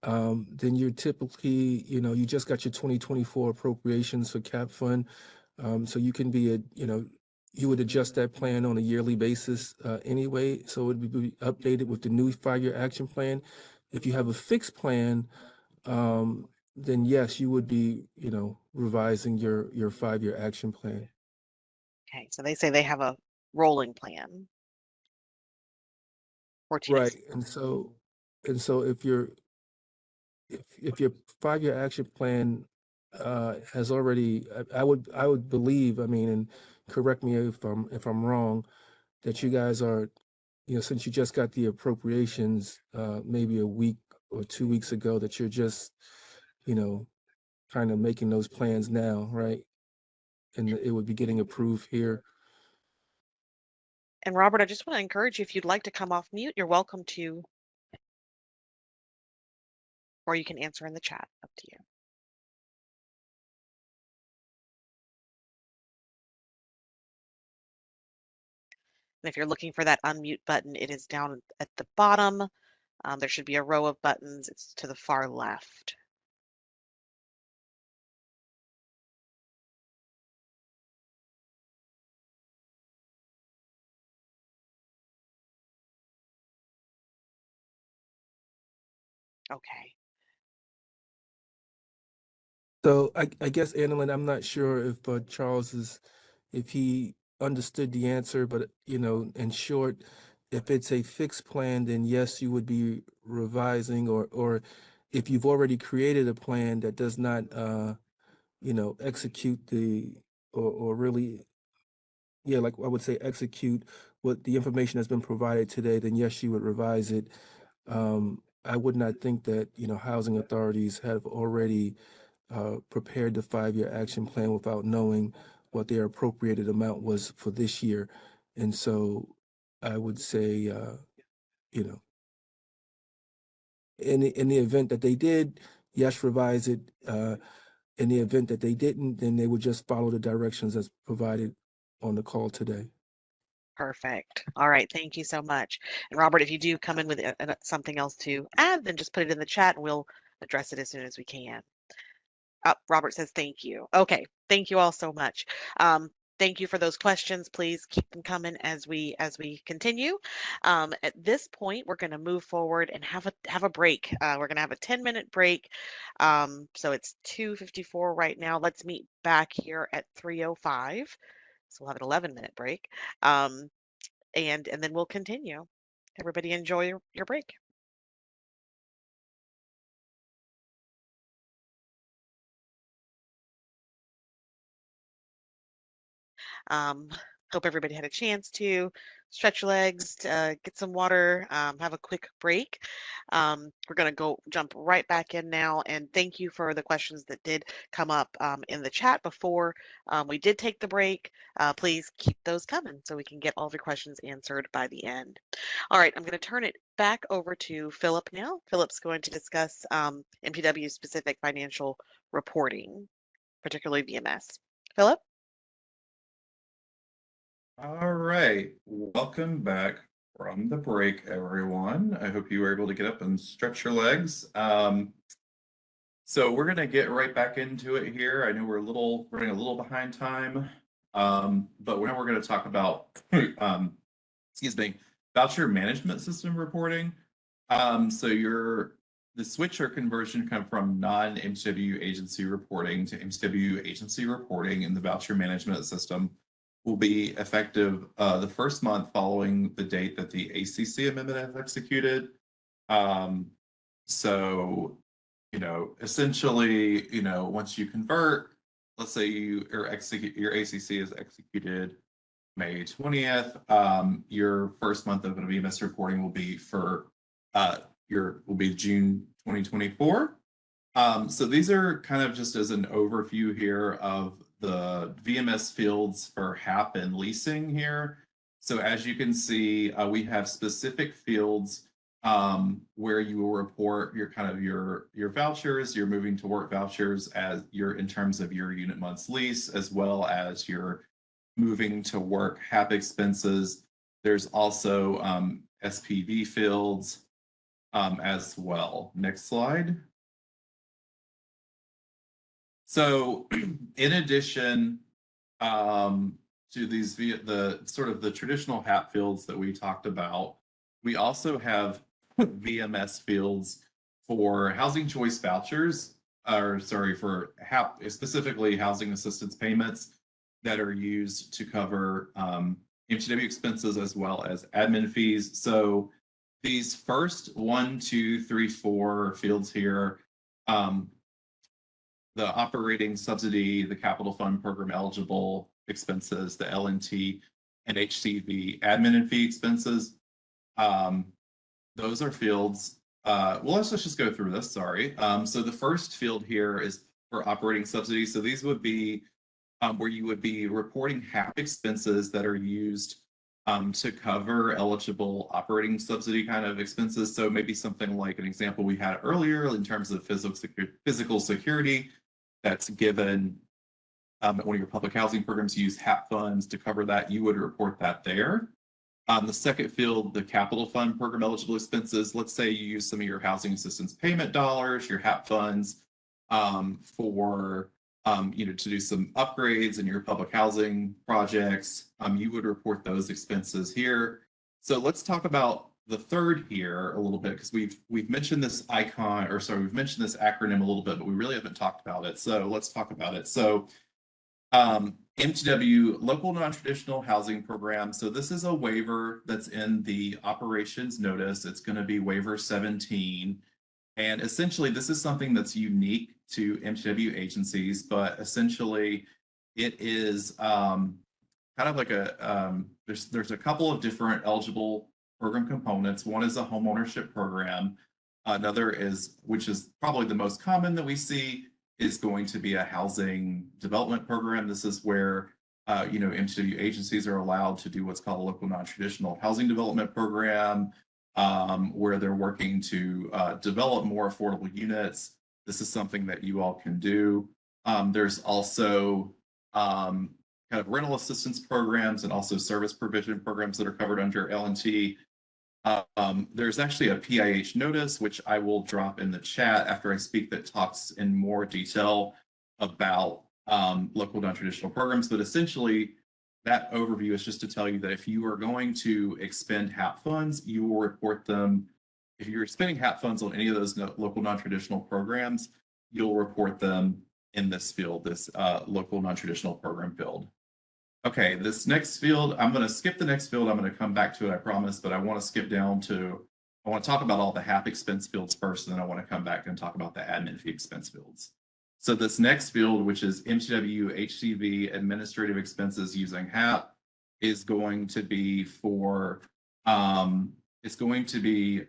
then you're typically, you just got your 2024 appropriations for cap fund. So you can be you would adjust that plan on a yearly basis anyway. So it would be updated with the new 5-year action plan. If you have a fixed plan, then yes, you would be, revising your 5-year action plan. Okay, so they say they have a rolling plan. 14 Right. And so if your 5-year action plan has already, I would believe, and correct me if I'm wrong, that you guys are, since you just got the appropriations maybe a week or 2 weeks ago, that you're just, kind of making those plans now, right? And it would be getting approved here. And Robert, I just want to encourage you, if you'd like to come off mute, you're welcome to, or you can answer in the chat, up to you. And if you're looking for that unmute button, it is down at the bottom. There should be a row of buttons. It's to the far left. Okay. So I guess, Annalyn, I'm not sure if Charles is, if he understood the answer, but in short, if it's a fixed plan, then yes, you would be revising, or if you've already created a plan that does not, execute or really, yeah, like I would say, execute what the information has been provided today, then yes, you would revise it. I would not think that, housing authorities have already prepared the 5-year action plan without knowing what their appropriated amount was for this year. And so I would say, you know, in the event that they did, yes, revise it. In the event that they didn't, then they would just follow the directions as provided on the call today. Perfect. All right. Thank you so much. And Robert, if you do come in with something else to add, then just put it in the chat and we'll address it as soon as we can. Robert says thank you. Okay. Thank you all so much. Thank you for those questions. Please keep them coming as we continue. At this point, we're going to move forward and have a break. We're going to have a 10-minute break. So it's 2:54 right now. Let's meet back here at 3:05. So we'll have an 11-minute break. And then we'll continue. Everybody enjoy your break. Um, Hope everybody had a chance to stretch your legs, get some water, have a quick break. We're going to jump right back in now. And thank you for the questions that did come up in the chat before we did take the break. Please keep those coming so we can get all of your questions answered by the end. All right, I'm going to turn it back over to Philip now. Philip's going to discuss MTW specific financial reporting, particularly VMS. Philip? All right, welcome back from the break, everyone. I hope you were able to get up and stretch your legs. So we're gonna get right back into it here. I know we're running a little behind time, but now we're gonna talk about, excuse me, voucher management system reporting. So the switch or conversion come from non-MTW agency reporting to MTW agency reporting in the voucher management system will be effective the first month following the date that the ACC amendment is executed. So, essentially, once you convert, let's say your ACC is executed May 20th, your first month of VMS reporting will be June 2024. So these are kind of just as an overview here of the VMS fields for HAP and leasing here. So as you can see, we have specific fields where you will report your vouchers, your moving to work vouchers in terms of your unit months lease, as well as your moving to work HAP expenses. There's also SPV fields as well. Next slide. So in addition to the traditional HAP fields that we talked about, we also have VMS fields for housing choice vouchers, for HAP, specifically housing assistance payments that are used to cover MTW expenses as well as admin fees. So these first 1, 2, 3, 4 fields here, the operating subsidy, the capital fund program eligible expenses, the LNT and HCV admin and fee expenses. Those are fields. Well, let's just go through this. Sorry. So the first field here is for operating subsidies. So these would be where you would be reporting HAP expenses that are used to cover eligible operating subsidy kind of expenses. So maybe something like an example we had earlier in terms of physical security that's given one of your public housing programs use HAP funds to cover that, you would report that there. The second field, the capital fund program eligible expenses, let's say you use some of your housing assistance payment dollars, your HAP funds for to do some upgrades in your public housing projects, you would report those expenses here. So let's talk about the third here a little bit, because we've mentioned this icon, or sorry, we've mentioned this acronym a little bit, but we really haven't talked about it. So let's talk about it. So MTW, Local Non-Traditional Housing Program. So this is a waiver that's in the operations notice. It's going to be waiver 17. And essentially, this is something that's unique to MTW agencies, but essentially it is kind of like there's a couple of different eligible program components. One is a homeownership program. Another is, which is probably the most common that we see, is going to be a housing development program. This is where MTW agencies are allowed to do what's called a local non-traditional housing development program, where they're working to develop more affordable units. This is something that you all can do. There's also kind of rental assistance programs and also service provision programs that are covered under L&T. There's actually a PIH notice, which I will drop in the chat after I speak, that talks in more detail about local non-traditional programs. But essentially, that overview is just to tell you that if you are going to expend HAP funds, you will report them. If you're spending HAP funds on any of those local non-traditional programs, you'll report them in this field, this local non-traditional program field. Okay, this next field, I'm going to skip the next field. I'm going to come back to it, I promise, but I want to skip down to, I want to talk about all the HAP expense fields first, and then I want to come back and talk about the admin fee expense fields. So this next field, which is MTW HCV administrative expenses using HAP, is going to be for, it's going to be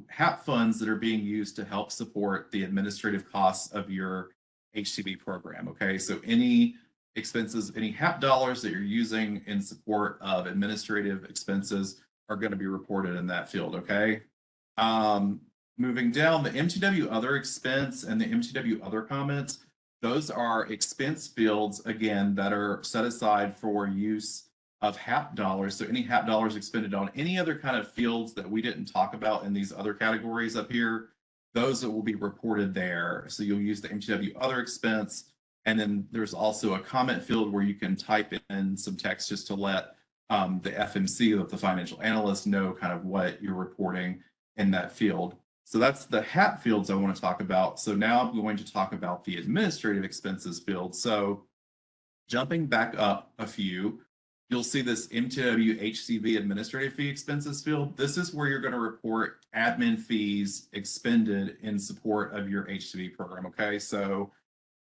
HAP funds that are being used to help support the administrative costs of your HCV program. Okay, so any expenses, any HAP dollars that you're using in support of administrative expenses are going to be reported in that field. Okay. Moving down, the MTW other expense and the MTW other comments, those are expense fields, again, that are set aside for use of HAP dollars. So any HAP dollars expended on any other kind of fields that we didn't talk about in these other categories up here, those that will be reported there. So you'll use the MTW other expense. And then there's also a comment field where you can type in some text just to let the FMC, the financial analyst, know kind of what you're reporting in that field. So that's the HAP fields I want to talk about. So now I'm going to talk about the administrative expenses field. So jumping back up a few, you'll see this MTW HCV administrative fee expenses field. This is where you're going to report admin fees expended in support of your HCV program. Okay, so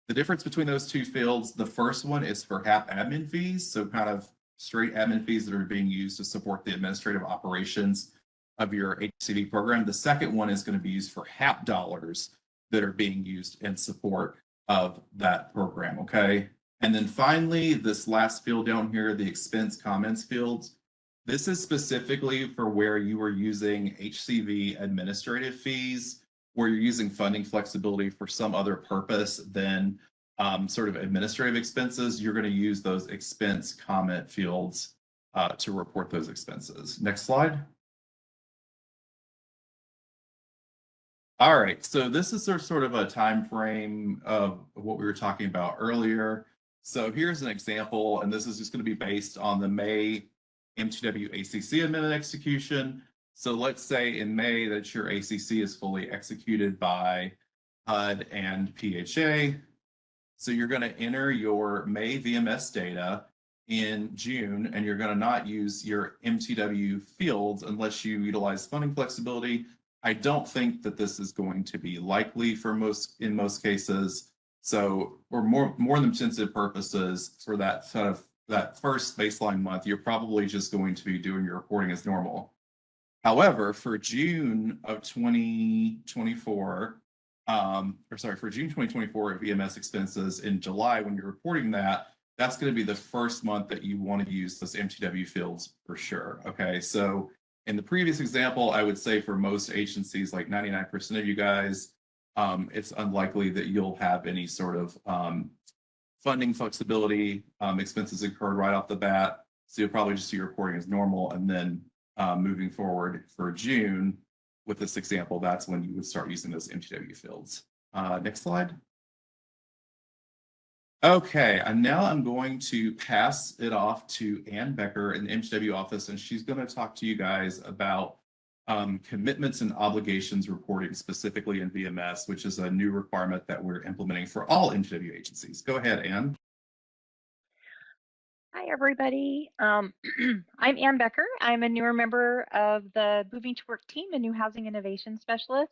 the difference between those two fields, the first one is for HAP admin fees, so kind of straight admin fees that are being used to support the administrative operations of your HCV program. The second one is going to be used for HAP dollars that are being used in support of that program, okay? And then finally, this last field down here, the expense comments fields, this is specifically for where you are using HCV administrative fees, where you're using funding flexibility for some other purpose than sort of administrative expenses. You're going to use those expense comment fields to report those expenses. Next slide. All right, so this is sort of a time frame of what we were talking about earlier. So here's an example, and this is just going to be based on the May MTW ACC amendment execution. So let's say in May that your ACC is fully executed by HUD and PHA. So you're going to enter your May VMS data in June, and you're going to not use your MTW fields unless you utilize funding flexibility. I don't think that this is going to be likely for in most cases. So for more intensive purposes, for that sort of that first baseline month, you're probably just going to be doing your reporting as normal. However, for June of 2024, for June 2024 VMS expenses in July, when you're reporting that, that's going to be the first month that you want to use those MTW fields for sure. Okay, so in the previous example, I would say for most agencies, like 99% of you guys, it's unlikely that you'll have any sort of funding flexibility, expenses incurred right off the bat. So you'll probably just do your reporting as normal, and then moving forward for June with this example, that's when you would start using those MTW fields. Next slide. Okay, and now I'm going to pass it off to Ann Becker in the MTW office, and she's going to talk to you guys about commitments and obligations reporting specifically in VMS, which is a new requirement that we're implementing for all MTW agencies. Go ahead, Anne. Hi, everybody. I'm Ann Becker. I'm a newer member of the Moving to Work team, a new housing innovation specialist.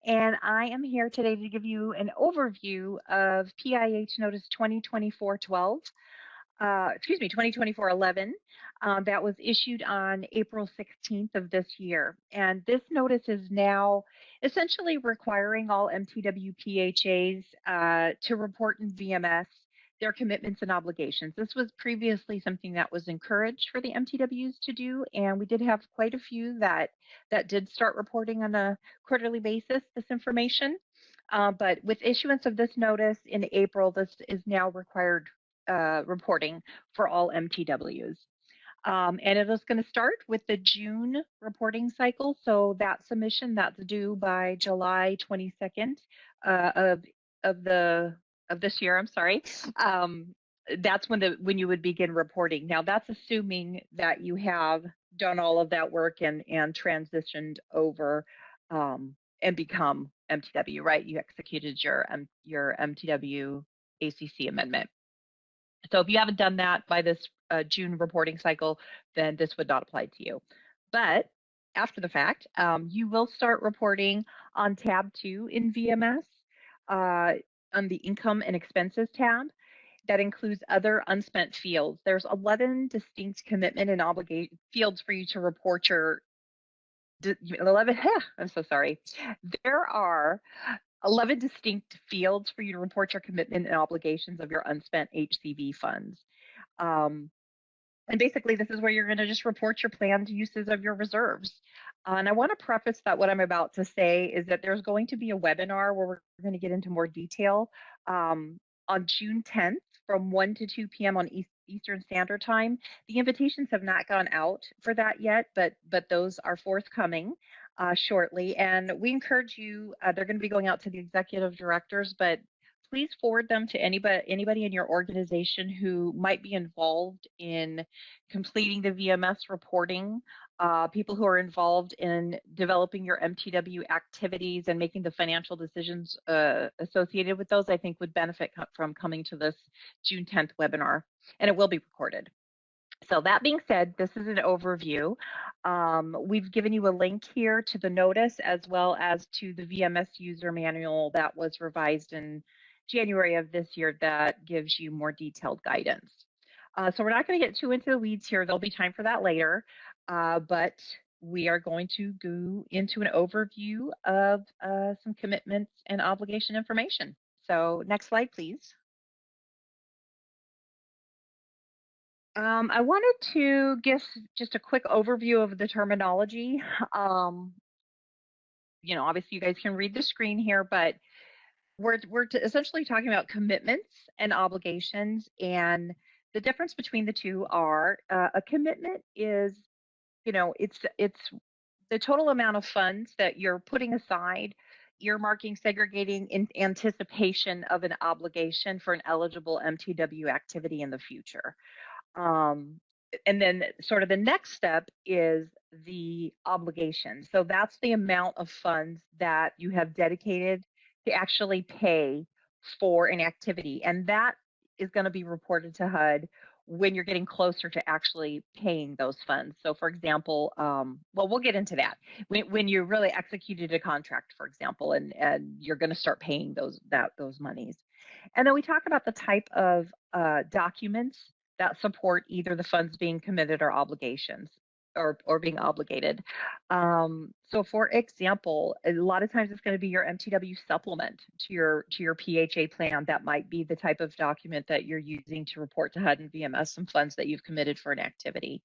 And I am here today to give you an overview of PIH Notice 2024-12. 2024-11, that was issued on April 16th of this year. And this notice is now essentially requiring all MTW PHAs to report in VMS their commitments and obligations. This was previously something that was encouraged for the MTWs to do, and we did have quite a few that did start reporting on a quarterly basis this information. But with issuance of this notice in April, this is now required reporting for all MTWs. And it is going to start with the June reporting cycle. So that submission that's due by July 22nd of this year. I'm sorry. That's when you would begin reporting. Now that's assuming that you have done all of that work and transitioned over and become MTW, right? You executed your MTW ACC amendment. So if you haven't done that by this June reporting cycle, then this would not apply to you. But after the fact, you will start reporting on tab 2 in VMS on the income and expenses tab. That includes other unspent fields. There's 11 distinct commitment and obligation fields for you to report your 11. I'm so sorry. There are 11 distinct fields for you to report your commitment and obligations of your unspent HCV funds. And basically, this is where you're going to just report your planned uses of your reserves. And I want to preface that what I'm about to say is that there's going to be a webinar where we're going to get into more detail on June 10th from 1 to 2 p.m. on Eastern Standard Time. The invitations have not gone out for that yet, but those are forthcoming shortly. And we encourage you, they're going to be going out to the executive directors, but please forward them to anybody in your organization who might be involved in completing the VMS reporting, people who are involved in developing your MTW activities and making the financial decisions associated with those, I think would benefit from coming to this June 10th webinar, and it will be recorded. So that being said, this is an overview. We've given you a link here to the notice as well as to the VMS user manual that was revised in January of this year that gives you more detailed guidance. So we're not going to get too into the weeds here. There'll be time for that later, but we are going to go into an overview of some commitments and obligation information. So next slide, please. I wanted to give just a quick overview of the terminology. You know, obviously you guys can read the screen here, but we're essentially talking about commitments and obligations, and the difference between the two are a commitment is, you know, it's the total amount of funds that you're putting aside, earmarking, segregating in anticipation of an obligation for an eligible MTW activity in the future. And then sort of the next step is the obligation. So that's the amount of funds that you have dedicated to actually pay for an activity. And that is going to be reported to HUD when you're getting closer to actually paying those funds. So for example, well, we'll get into that. When you really executed a contract, for example, and you're going to start paying those monies. And then we talk about the type of documents that support either the funds being committed or obligations or being obligated. So for example, a lot of times it's going to be your MTW supplement to your PHA plan. That might be the type of document that you're using to report to HUD and VMS some funds that you've committed for an activity.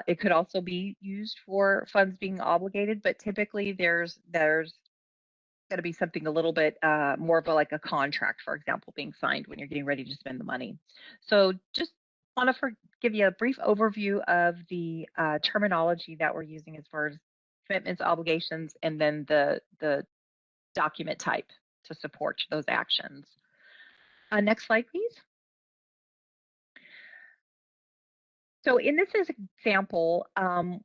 It could also be used for funds being obligated, but typically there's going to be something a little bit more of like a contract, for example, being signed when you're getting ready to spend the money. So just want to give you a brief overview of the terminology that we're using as far as commitments, obligations, and then the document type to support those actions. Next slide, please. So in this example,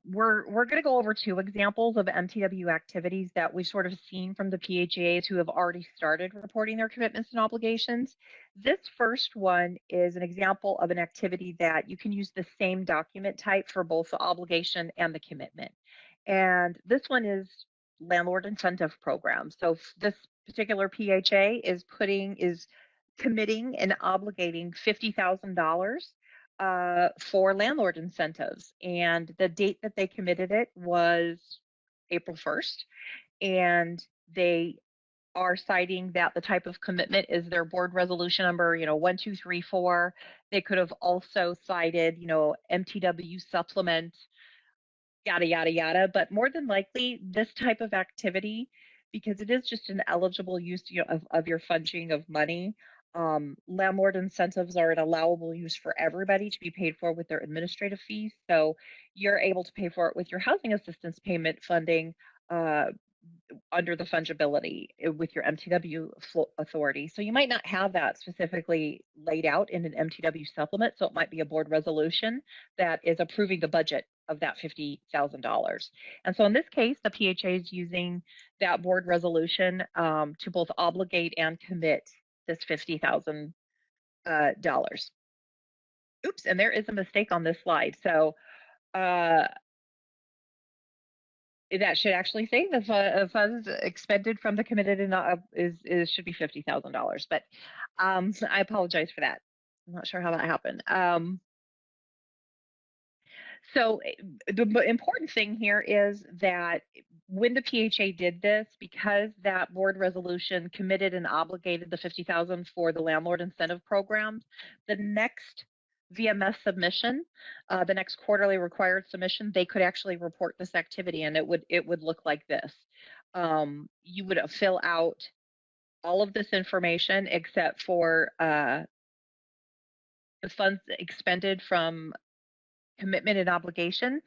we're going to go over 2 examples of MTW activities that we've sort of seen from the PHAs who have already started reporting their commitments and obligations. This first one is an example of an activity that you can use the same document type for both the obligation and the commitment. And this one is landlord incentive program. So this particular PHA is committing and obligating $50,000 for landlord incentives. And the date that they committed it was April 1st. And they are citing that the type of commitment is their board resolution number, 1234. They could have also cited, MTW supplement, yada, yada, yada. But more than likely, this type of activity, because it is just an eligible use of your funding of money, landlord incentives are an allowable use for everybody to be paid for with their administrative fees. So you're able to pay for it with your housing assistance payment funding under the fungibility with your MTW authority. So you might not have that specifically laid out in an MTW supplement. So it might be a board resolution that is approving the budget of that $50,000. And so in this case, the PHA is using that board resolution to both obligate and commit this $50,000. Oops, and there is a mistake on this slide. So that should actually say the funds expended from the committed and should be $50,000. But I apologize for that. I'm not sure how that happened. So the important thing here is that when the PHA did this, because that board resolution committed and obligated the $50,000 for the landlord incentive programs, the next VMS submission, the next quarterly required submission, they could actually report this activity, and it would look like this. You would fill out all of this information except for the funds expended from commitment and obligation.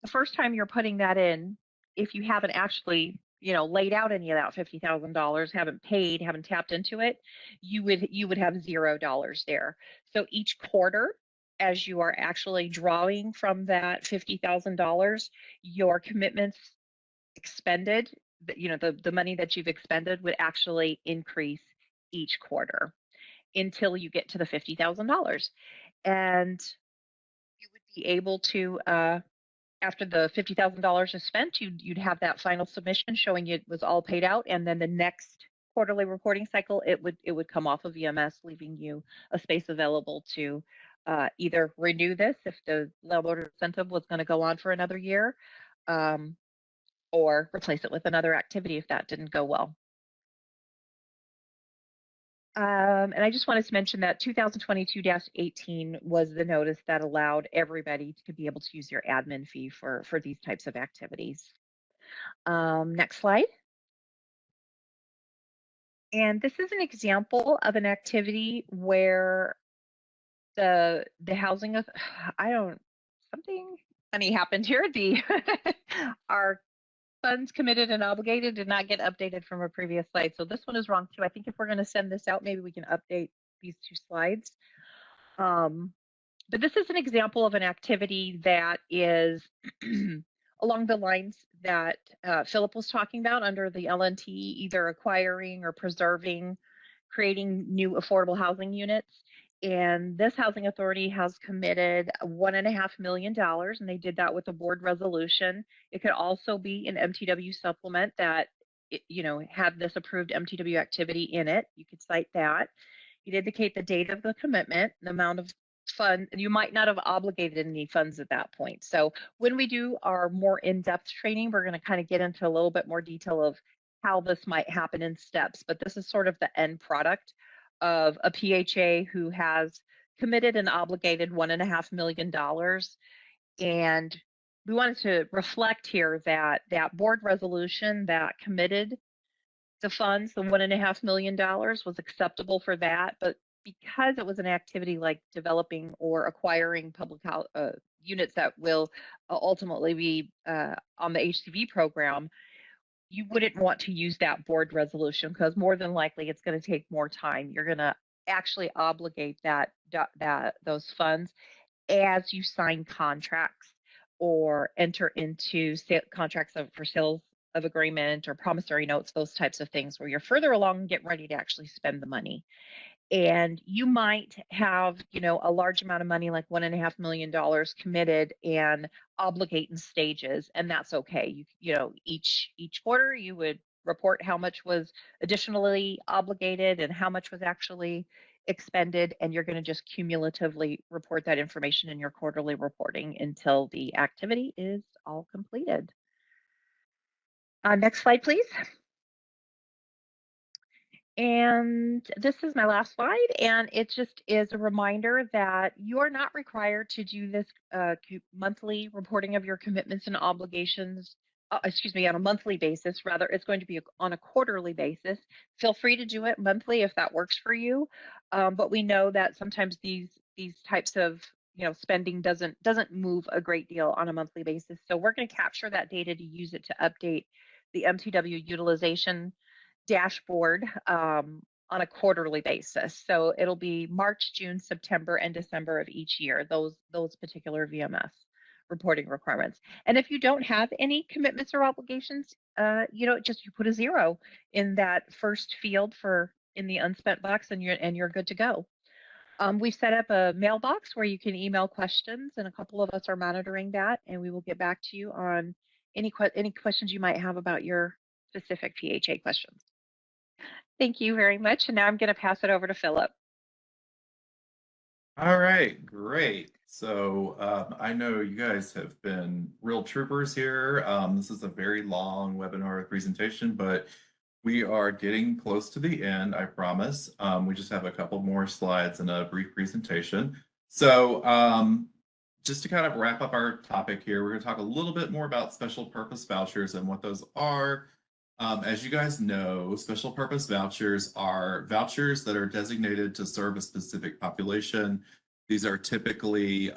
The first time you're putting that in, if you haven't actually laid out any of that $50,000, haven't paid, haven't tapped into it, you would have $0 there. So each quarter, as you are actually drawing from that $50,000, your commitments expended, the money that you've expended would actually increase each quarter until you get to the $50,000. And you would be able to after the $50,000 is spent, you'd have that final submission showing it was all paid out, and then the next quarterly reporting cycle, it would come off of VMS, leaving you a space available to either renew this if the landlord incentive was going to go on for another year, or replace it with another activity if that didn't go well. And I just wanted to mention that 2022-18 was the notice that allowed everybody to be able to use your admin fee for these types of activities. Next slide. And this is an example of an activity where the housing of something funny happened here. Our funds committed and obligated did not get updated from a previous slide. So this one is wrong too. I think if we're going to send this out, maybe we can update these 2 slides. But this is an example of an activity that is along the lines that Philip was talking about under the LNT, either acquiring or preserving, creating new affordable housing units. And this housing authority has committed $1.5 million, and they did that with a board resolution. It could also be an MTW supplement that had this approved MTW activity in it. You could cite that. You'd indicate the date of the commitment, the amount of fund. You might not have obligated any funds at that point. So when we do our more in-depth training, we're going to kind of get into a little bit more detail of how this might happen in steps. But this is sort of the end product of a PHA who has committed and obligated $1.5 million. And we wanted to reflect here that that board resolution that committed the funds, the $1.5 million, was acceptable for that. But because it was an activity like developing or acquiring public units that will ultimately be on the HCV program, you wouldn't want to use that board resolution because more than likely it's going to take more time. You're going to actually obligate those funds as you sign contracts or enter into contracts for sales of agreement or promissory notes, those types of things where you're further along and get ready to actually spend the money. And you might have, a large amount of money, like $1.5 million committed and obligate in stages, and that's okay. Each quarter you would report how much was additionally obligated and how much was actually expended, and you're going to just cumulatively report that information in your quarterly reporting until the activity is all completed. Next slide, please. And this is my last slide, and it just is a reminder that you are not required to do this monthly reporting of your commitments and obligations, on a monthly basis. Rather, it's going to be on a quarterly basis. Feel free to do it monthly if that works for you. But we know that sometimes these types of spending doesn't move a great deal on a monthly basis. So we're going to capture that data to use it to update the MTW utilization dashboard on a quarterly basis. So it'll be March, June, September, and December of each year, those particular VMS reporting requirements. And if you don't have any commitments or obligations, you put a 0 in that first field in the unspent box, and you're good to go. We've set up a mailbox where you can email questions, and a couple of us are monitoring that, and we will get back to you on any questions you might have about your specific PHA questions. Thank you very much. And now I'm going to pass it over to Philip. All right, great. So I know you guys have been real troopers here. This is a very long webinar presentation, but we are getting close to the end, I promise. We just have a couple more slides and a brief presentation. So just to kind of wrap up our topic here, we're going to talk a little bit more about special purpose vouchers and what those are. As you guys know, special purpose vouchers are vouchers that are designated to serve a specific population. These are typically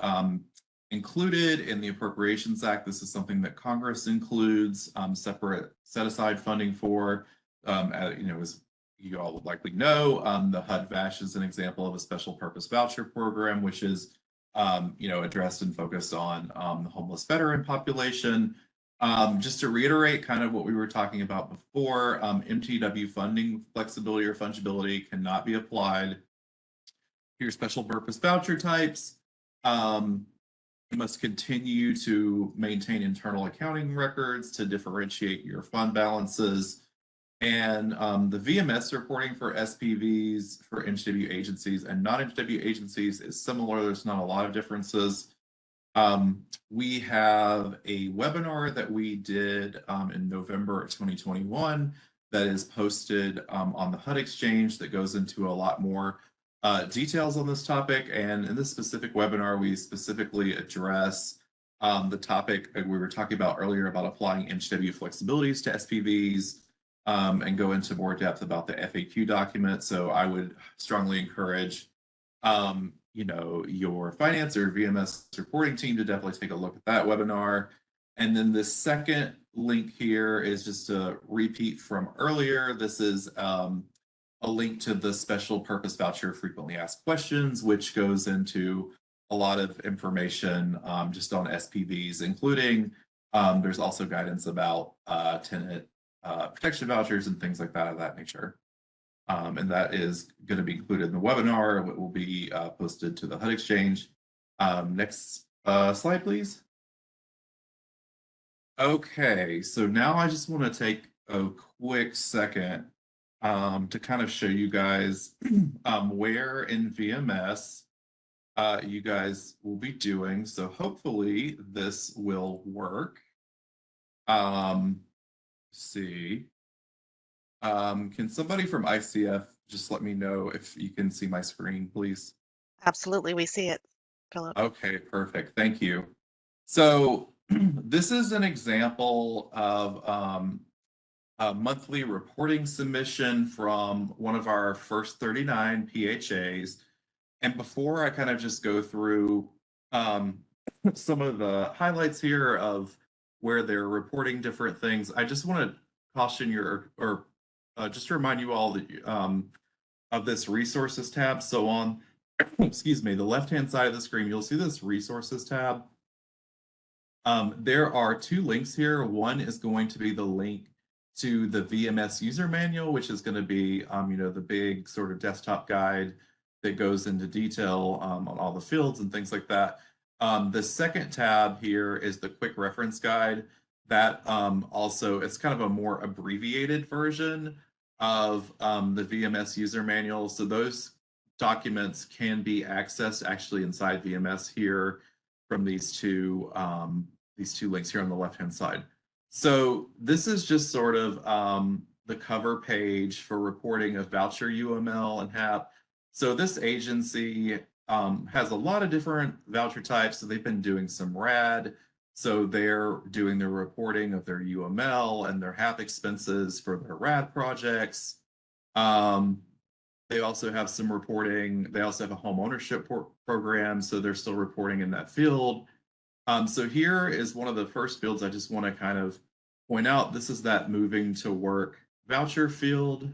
included in the Appropriations Act. This is something that Congress includes separate set-aside funding for. As you all would likely know, the HUD VASH is an example of a special purpose voucher program, which is addressed and focused on the homeless veteran population. Just to reiterate kind of what we were talking about before, MTW funding flexibility or fungibility cannot be applied to your special purpose voucher types. You must continue to maintain internal accounting records to differentiate your fund balances. And the VMS reporting for SPVs for MTW agencies and non-MTW agencies is similar. There's not a lot of differences. We have a webinar that we did in November of 2021 that is posted on the HUD Exchange that goes into a lot more details on this topic. And in this specific webinar, we specifically address the topic we were talking about earlier about applying MTW flexibilities to SPVs and go into more depth about the FAQ document. So I would strongly encourage your finance or VMS reporting team to definitely take a look at that webinar. And then the second link here is just a repeat from earlier. This is a link to the special purpose voucher frequently asked questions, which goes into a lot of information just on SPVs, including there's also guidance about tenant protection vouchers and things like that of that nature. And that is going to be included in the webinar. It will be posted to the HUD Exchange. Next slide, please. Okay, so now I just want to take a quick second to kind of show you guys where in VMS you guys will be doing. So hopefully this will work. Let's see. Can somebody from ICF just let me know if you can see my screen, please? Absolutely, we see it, Philip. Okay, perfect. Thank you. So this is an example of a monthly reporting submission from one of our first 39 PHAs. And before I kind of just go through some of the highlights here of where they're reporting different things, I just want to caution just to remind you all that of this resources tab. So on excuse me, the left-hand side of the screen, you'll see this resources tab. There are two links here. One is going to be the link to the VMS user manual, which is going to be, the big sort of desktop guide that goes into detail on all the fields and things like that. The second tab here is the quick reference guide. That also, it's kind of a more abbreviated version of the VMS user manual. So those documents can be accessed actually inside VMS here from these two links here on the left-hand side. So this is just sort of the cover page for reporting of voucher UML and HAP. So this agency has a lot of different voucher types. So they've been doing some RAD. So they're doing their reporting of their UML and their HAP expenses for their RAD projects. They also have some reporting. They also have a home ownership program. So they're still reporting in that field. So here is one of the first fields I just want to kind of point out. This is that moving to work voucher field.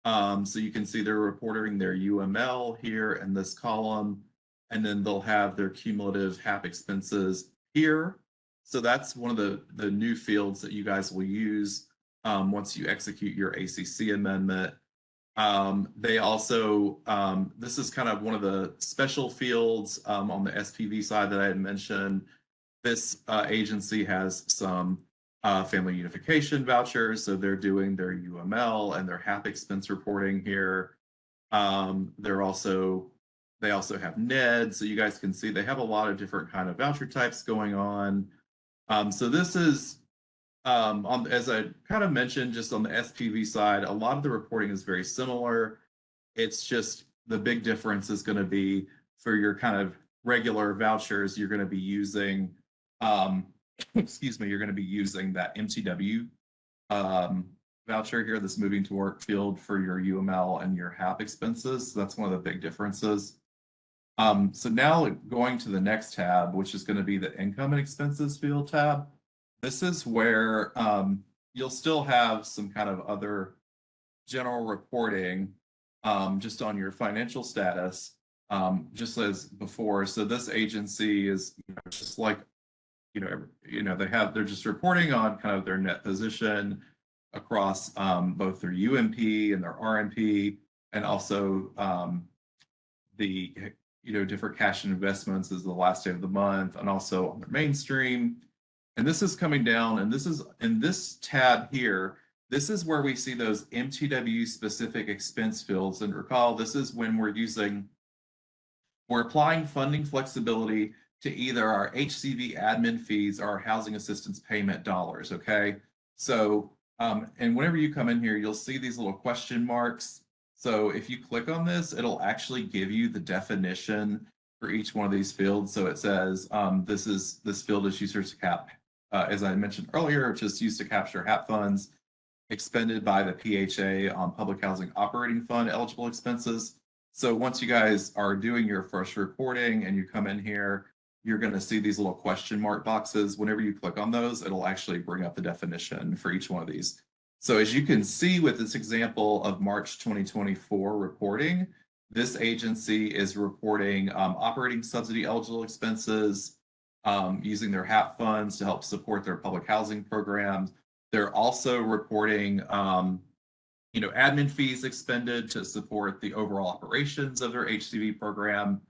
So you can see they're reporting their UML here in this column, and then they'll have their cumulative HAP expenses here. So that's one of the new fields that you guys will use once you execute your ACC amendment. They also, this is kind of one of the special fields on the SPV side that I had mentioned. This agency has some family unification vouchers, so they're doing their UML and their HAP expense reporting here. They also have NED, so you guys can see they have a lot of different kind of voucher types going on. So this is, as I kind of mentioned, just on the SPV side, a lot of the reporting is very similar. It's just the big difference is going to be for your kind of regular vouchers, you're going to be using excuse me, you're going to be using that MTW voucher here, this moving to work field for your UML and your HAP expenses. So that's one of the big differences. So now going to the next tab, which is going to be the income and expenses field tab. This is where you'll still have some kind of other general reporting just on your financial status, just as before. So this agency is just like they're just reporting on kind of their net position across both their UMP and their RMP, and also the different cash and investments is the last day of the month, and also on their mainstream. And this is coming down, and this is in this tab here. This is where we see those MTW specific expense fields. And recall, this is when we're applying funding flexibility to either our HCV admin fees or our housing assistance payment dollars, okay? So, and whenever you come in here, you'll see these little question marks. So if you click on this, it'll actually give you the definition for each one of these fields. So it says, this field is used to cap, as I mentioned earlier, just used to capture HAP funds expended by the PHA on public housing operating fund eligible expenses. So once you guys are doing your first reporting and you come in here, you're going to see these little question mark boxes. Whenever you click on those, it'll actually bring up the definition for each one of these. So as you can see with this example of March 2024 reporting, this agency is reporting operating subsidy eligible expenses, using their HAP funds to help support their public housing programs. They're also reporting admin fees expended to support the overall operations of their HCV program.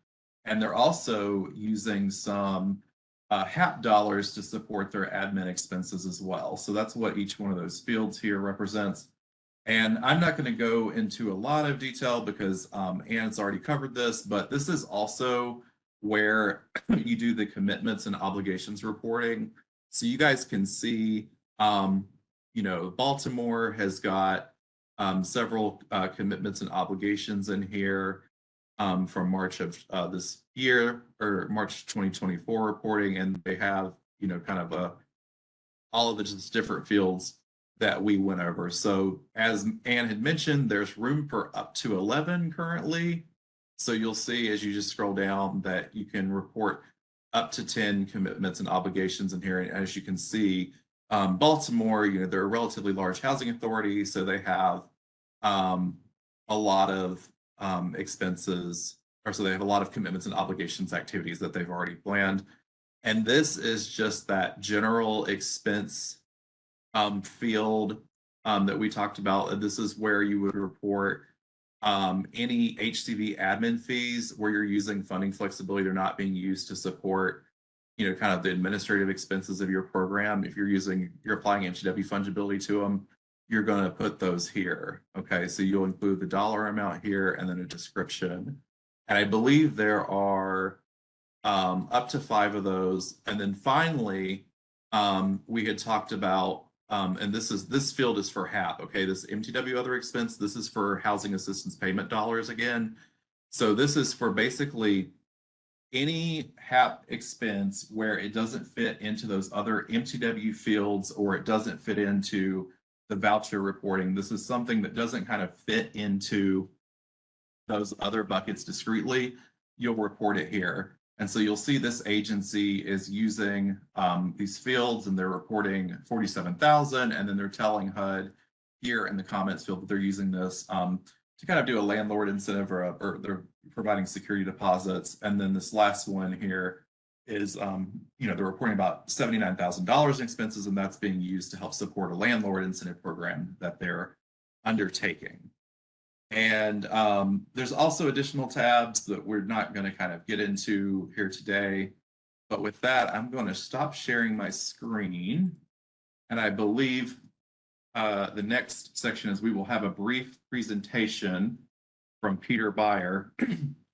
And they're also using some HAP dollars to support their admin expenses as well. So that's what each one of those fields here represents. And I'm not going to go into a lot of detail because Anne's already covered this, but this is also where you do the commitments and obligations reporting. So you guys can see, Baltimore has got several commitments and obligations in here from March of this year, or March 2024 reporting, and they have kind of all of the just different fields that we went over. So as Anne had mentioned, there's room for up to 11 currently. So you'll see as you just scroll down that you can report up to 10 commitments and obligations in here. And as you can see, Baltimore, they're a relatively large housing authority, so they have a lot of expenses or so they have a lot of commitments and obligations activities that they've already planned. And this is just that general expense field that we talked about. This is where you would report any HCV admin fees where you're using funding flexibility. They're not being used to support, kind of the administrative expenses of your program. If you're applying MTW fungibility to them, you're going to put those here. Okay, so you'll include the dollar amount here and then a description. And I believe there are up to 5 of those. And then finally, we had talked about, and this field is for HAP. Okay, this MTW other expense. This is for housing assistance payment dollars again. So this is for basically any HAP expense where it doesn't fit into those other MTW fields, or it doesn't fit into the voucher reporting. This is something that doesn't kind of fit into those other buckets discreetly. You'll report it here. And so you'll see this agency is using these fields, and they're reporting 47,000, and then they're telling HUD here in the comments field that they're using this to kind of do a landlord incentive, or they're providing security deposits. And then this last one here is, they're reporting about $79,000 in expenses, and that's being used to help support a landlord incentive program that they're undertaking. And there's also additional tabs that we're not going to kind of get into here today. But with that, I'm going to stop sharing my screen. And I believe the next section is we will have a brief presentation from Peter Beyer.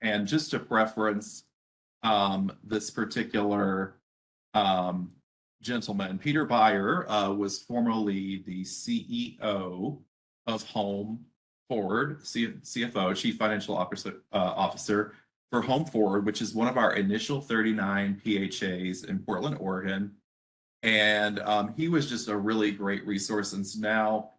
And just to preference this particular gentleman, Peter Beyer was formerly the CEO of Home Forward, CFO, Chief Financial Officer for Home Forward, which is one of our initial 39 PHAs in Portland, Oregon. And he was just a really great resource. And so now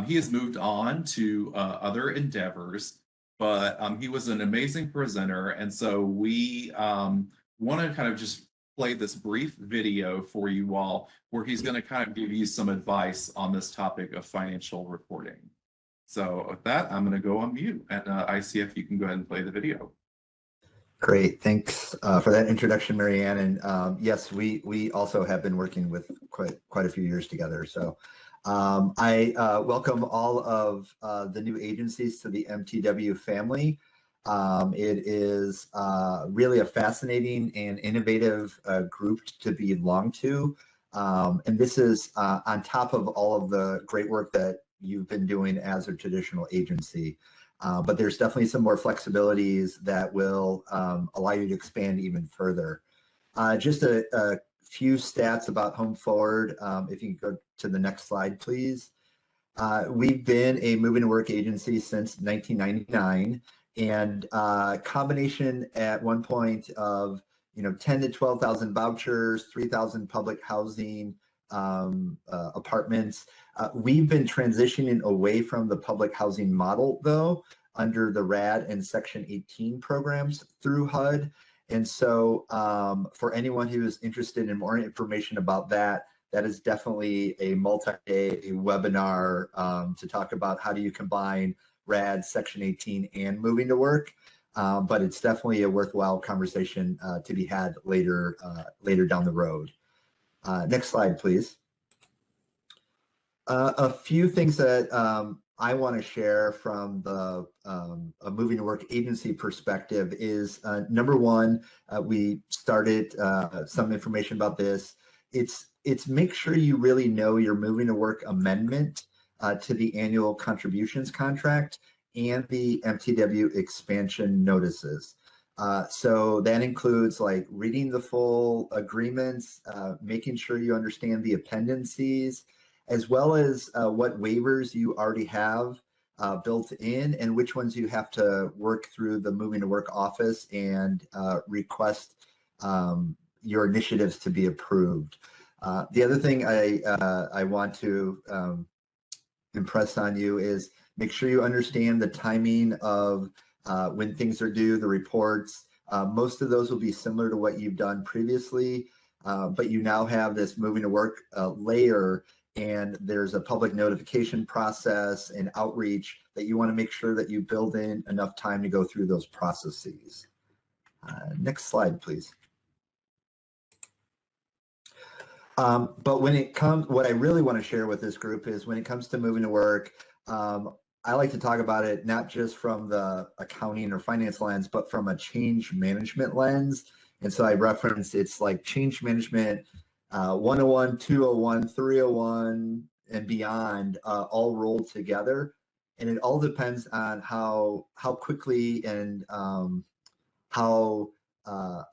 he has moved on to other endeavors, but he was an amazing presenter. And so we want to kind of just play this brief video for you all, where he's going to kind of give you some advice on this topic of financial reporting. So with that, I'm going to go on mute, and ICF, you can go ahead and play the video. Great, thanks for that introduction, Marianne. And yes, we also have been working with quite a few years together. So I welcome all of the new agencies to the MTW family. It is really a fascinating and innovative group to belong to. And this is on top of all of the great work that you've been doing as a traditional agency. But there's definitely some more flexibilities that will allow you to expand even further. Just a few stats about Home Forward. If you can go to the next slide, please. We've been a moving to work agency since 1999, and combination at one point of 10 to 12,000 vouchers, 3,000 public housing apartments. We've been transitioning away from the public housing model, though, under the RAD and Section 18 programs through HUD. And so for anyone who is interested in more information about that, that is definitely a multi-day webinar to talk about how do you combine RAD, Section 18, and moving to work. But it's definitely a worthwhile conversation to be had later down the road. Next slide, please. A few things that I want to share from the a moving to work agency perspective is number one, we started some information about this. It's make sure you really know your moving to work amendment to the annual contributions contract and the MTW expansion notices. So that includes like reading the full agreements, making sure you understand the appendices, as well as what waivers you already have built in and which ones you have to work through the moving to work office and request your initiatives to be approved. The other thing I want to impress on you is make sure you understand the timing of when things are due, the reports. Most of those will be similar to what you've done previously, but you now have this moving to work layer, and there's a public notification process and outreach that you want to make sure that you build in enough time to go through those processes. Next slide, please. But when it comes, what I really want to share with this group is when it comes to moving to work, I like to talk about it not just from the accounting or finance lens, but from a change management lens. And so I reference it's like change management 101, 201, 301, and beyond all rolled together. And it all depends on how quickly and how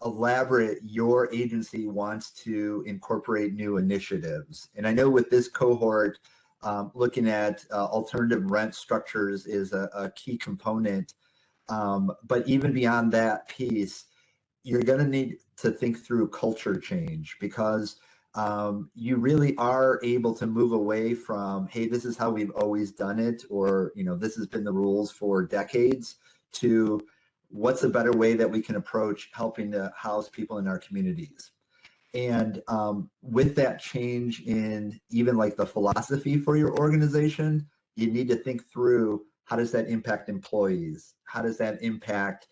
elaborate your agency wants to incorporate new initiatives. And I know with this cohort, looking at alternative rent structures is a key component. But even beyond that piece, you're going to need to think through culture change, because you really are able to move away from, hey, this is how we've always done it, or, you know, this has been the rules for decades, to what's a better way that we can approach helping to house people in our communities. And with that change in even like the philosophy for your organization, you need to think through, how does that impact employees? How does that impact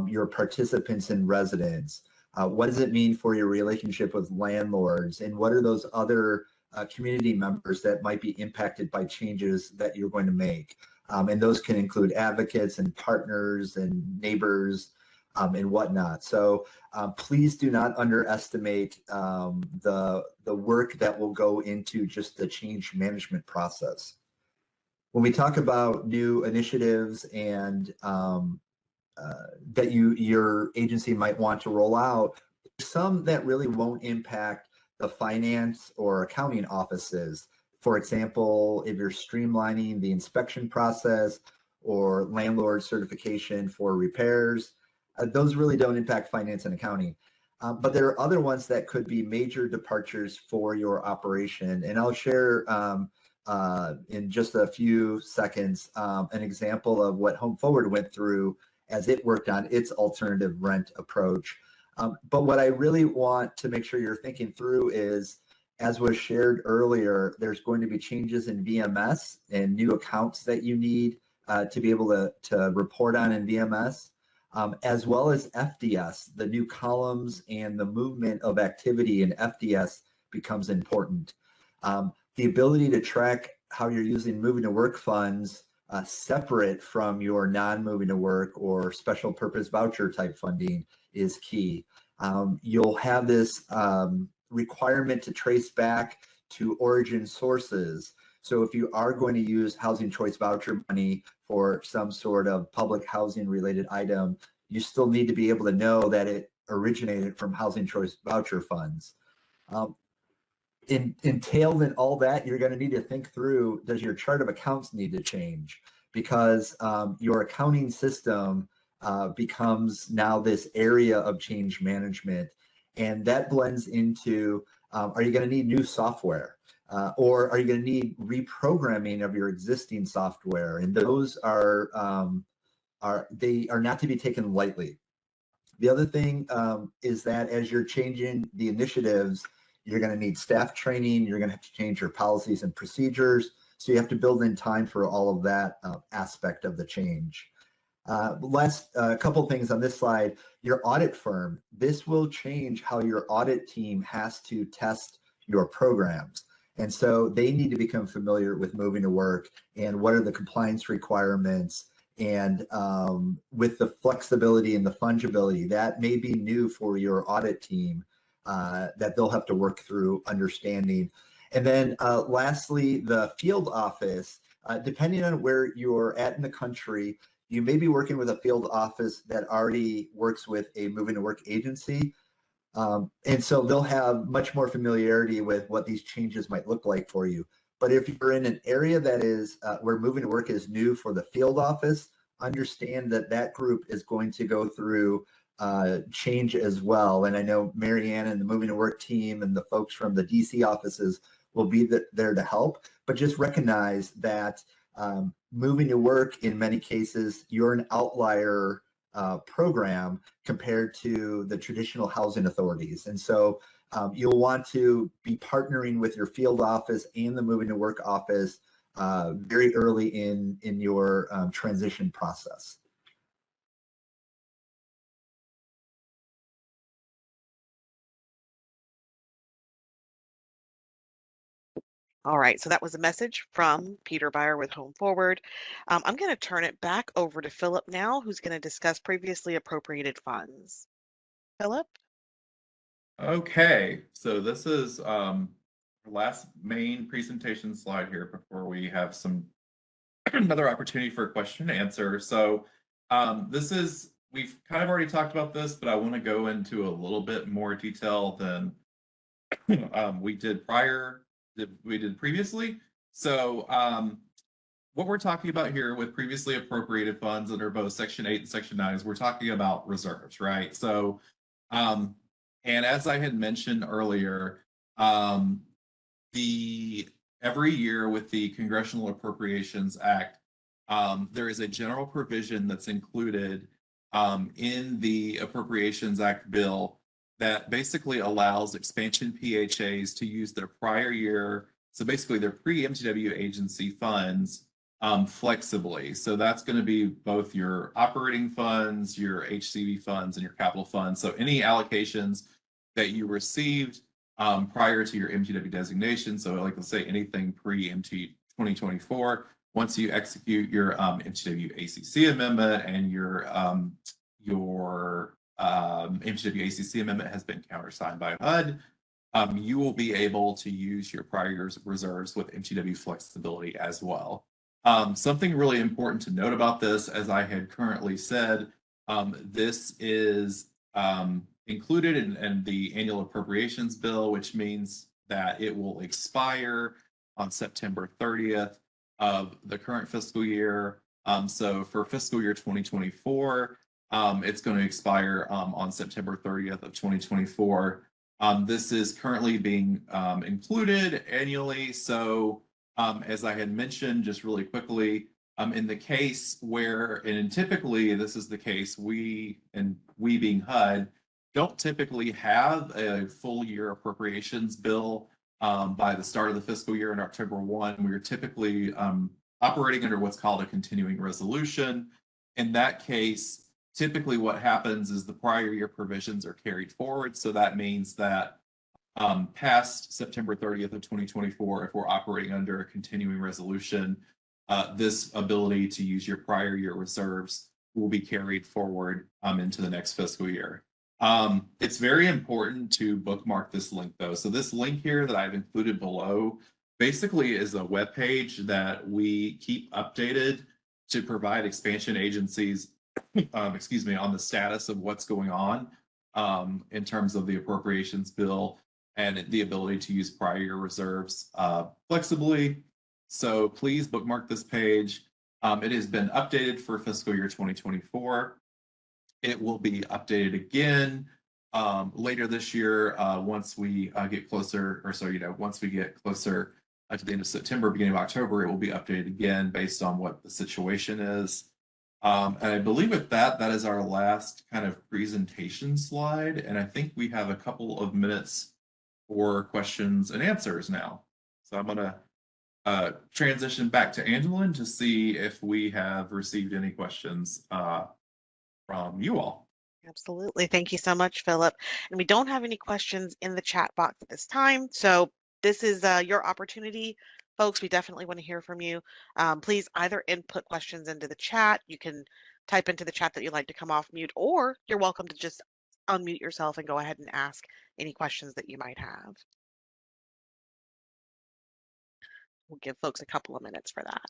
your participants and residents? What does it mean for your relationship with landlords? And what are those other community members that might be impacted by changes that you're going to make? And those can include advocates and partners and neighbors and whatnot. So please do not underestimate the work that will go into just the change management process. When we talk about new initiatives and that your agency might want to roll out, some that really won't impact the finance or accounting offices. For example, if you're streamlining the inspection process or landlord certification for repairs, those really don't impact finance and accounting. But there are other ones that could be major departures for your operation. And I'll share in just a few seconds an example of what Home Forward went through as it worked on its alternative rent approach. But what I really want to make sure you're thinking through is, as was shared earlier, there's going to be changes in VMS and new accounts that you need to be able to report on in VMS, as well as FDS. The new columns and the movement of activity in FDS becomes important. The ability to track how you're using moving to work funds separate from your non-moving to work or special purpose voucher type funding is key. You'll have this requirement to trace back to origin sources. So if you are going to use housing choice voucher money for some sort of public housing related item, you still need to be able to know that it originated from housing choice voucher funds. Entailed in all that, you're going to need to think through, does your chart of accounts need to change? Because your accounting system becomes now this area of change management. And that blends into, are you going to need new software? Or are you going to need reprogramming of your existing software? And those are not to be taken lightly. The other thing is that as you're changing the initiatives, you're going to need staff training. You're going to have to change your policies and procedures. So you have to build in time for all of that aspect of the change. Last couple things on this slide, your audit firm. This will change how your audit team has to test your programs. And so they need to become familiar with moving to work and what are the compliance requirements, and with the flexibility and the fungibility that may be new for your audit team that they'll have to work through understanding. And then lastly, the field office, depending on where you're at in the country, you may be working with a field office that already works with a moving to work agency. And so they'll have much more familiarity with what these changes might look like for you. But if you're in an area that is where moving to work is new for the field office, understand that that group is going to go through change as well. And I know Marianne and the moving to work team and the folks from the DC offices will be there to help, but just recognize that moving to work, in many cases, you're an outlier program compared to the traditional housing authorities. And so you'll want to be partnering with your field office and the moving to work office very early in your transition process. All right, so that was a message from Peter Beyer with Home Forward. I'm going to turn it back over to Philip now, who's going to discuss previously appropriated funds. Philip? Okay, so this is our last main presentation slide here before we have some another opportunity for a question and answer. So this is, we've kind of already talked about this, but I want to go into a little bit more detail than we did previously. So what we're talking about here with previously appropriated funds under both Section 8 and Section 9 is we're talking about reserves, right? So and as I had mentioned earlier, every year with the Congressional Appropriations Act, there is a general provision that's included in the Appropriations Act bill that basically allows expansion PHAs to use their prior year, so basically their pre-MTW agency funds flexibly. So that's going to be both your operating funds, your HCV funds, and your capital funds. So any allocations that you received prior to your MTW designation. So like let's say anything pre-MT 2024, once you execute your MTW ACC amendment and your MTW ACC amendment has been countersigned by HUD, you will be able to use your prior year's reserves with MTW flexibility as well. Something really important to note about this, as I had currently said, this is included in the annual appropriations bill, which means that it will expire on September 30th of the current fiscal year. So for fiscal year 2024, it's going to expire on September 30th of 2024. This is currently being included annually. So as I had mentioned, just really quickly, in the case where, and typically this is the case, we being HUD, don't typically have a full year appropriations bill by the start of the fiscal year in October 1. We are typically operating under what's called a continuing resolution. In that case, typically what happens is the prior year provisions are carried forward. So that means that past September 30th of 2024, if we're operating under a continuing resolution, this ability to use your prior year reserves will be carried forward into the next fiscal year. It's very important to bookmark this link though. So this link here that I've included below basically is a web page that we keep updated to provide expansion agencies, excuse me, on the status of what's going on in terms of the appropriations bill and the ability to use prior year reserves flexibly. So please bookmark this page. It has been updated for fiscal year 2024. It will be updated again later this year once we get closer, or so, once we get closer to the end of September, beginning of October, it will be updated again based on what the situation is. And I believe with that, that is our last kind of presentation slide. And I think we have a couple of minutes for questions and answers now. So I'm going to transition back to Angelin to see if we have received any questions from you all. Absolutely. Thank you so much, Philip. And we don't have any questions in the chat box at this time. So this is your opportunity. Folks, we definitely want to hear from you. Please either input questions into the chat. You can type into the chat that you'd like to come off mute, or you're welcome to just unmute yourself and go ahead and ask any questions that you might have. We'll give folks a couple of minutes for that.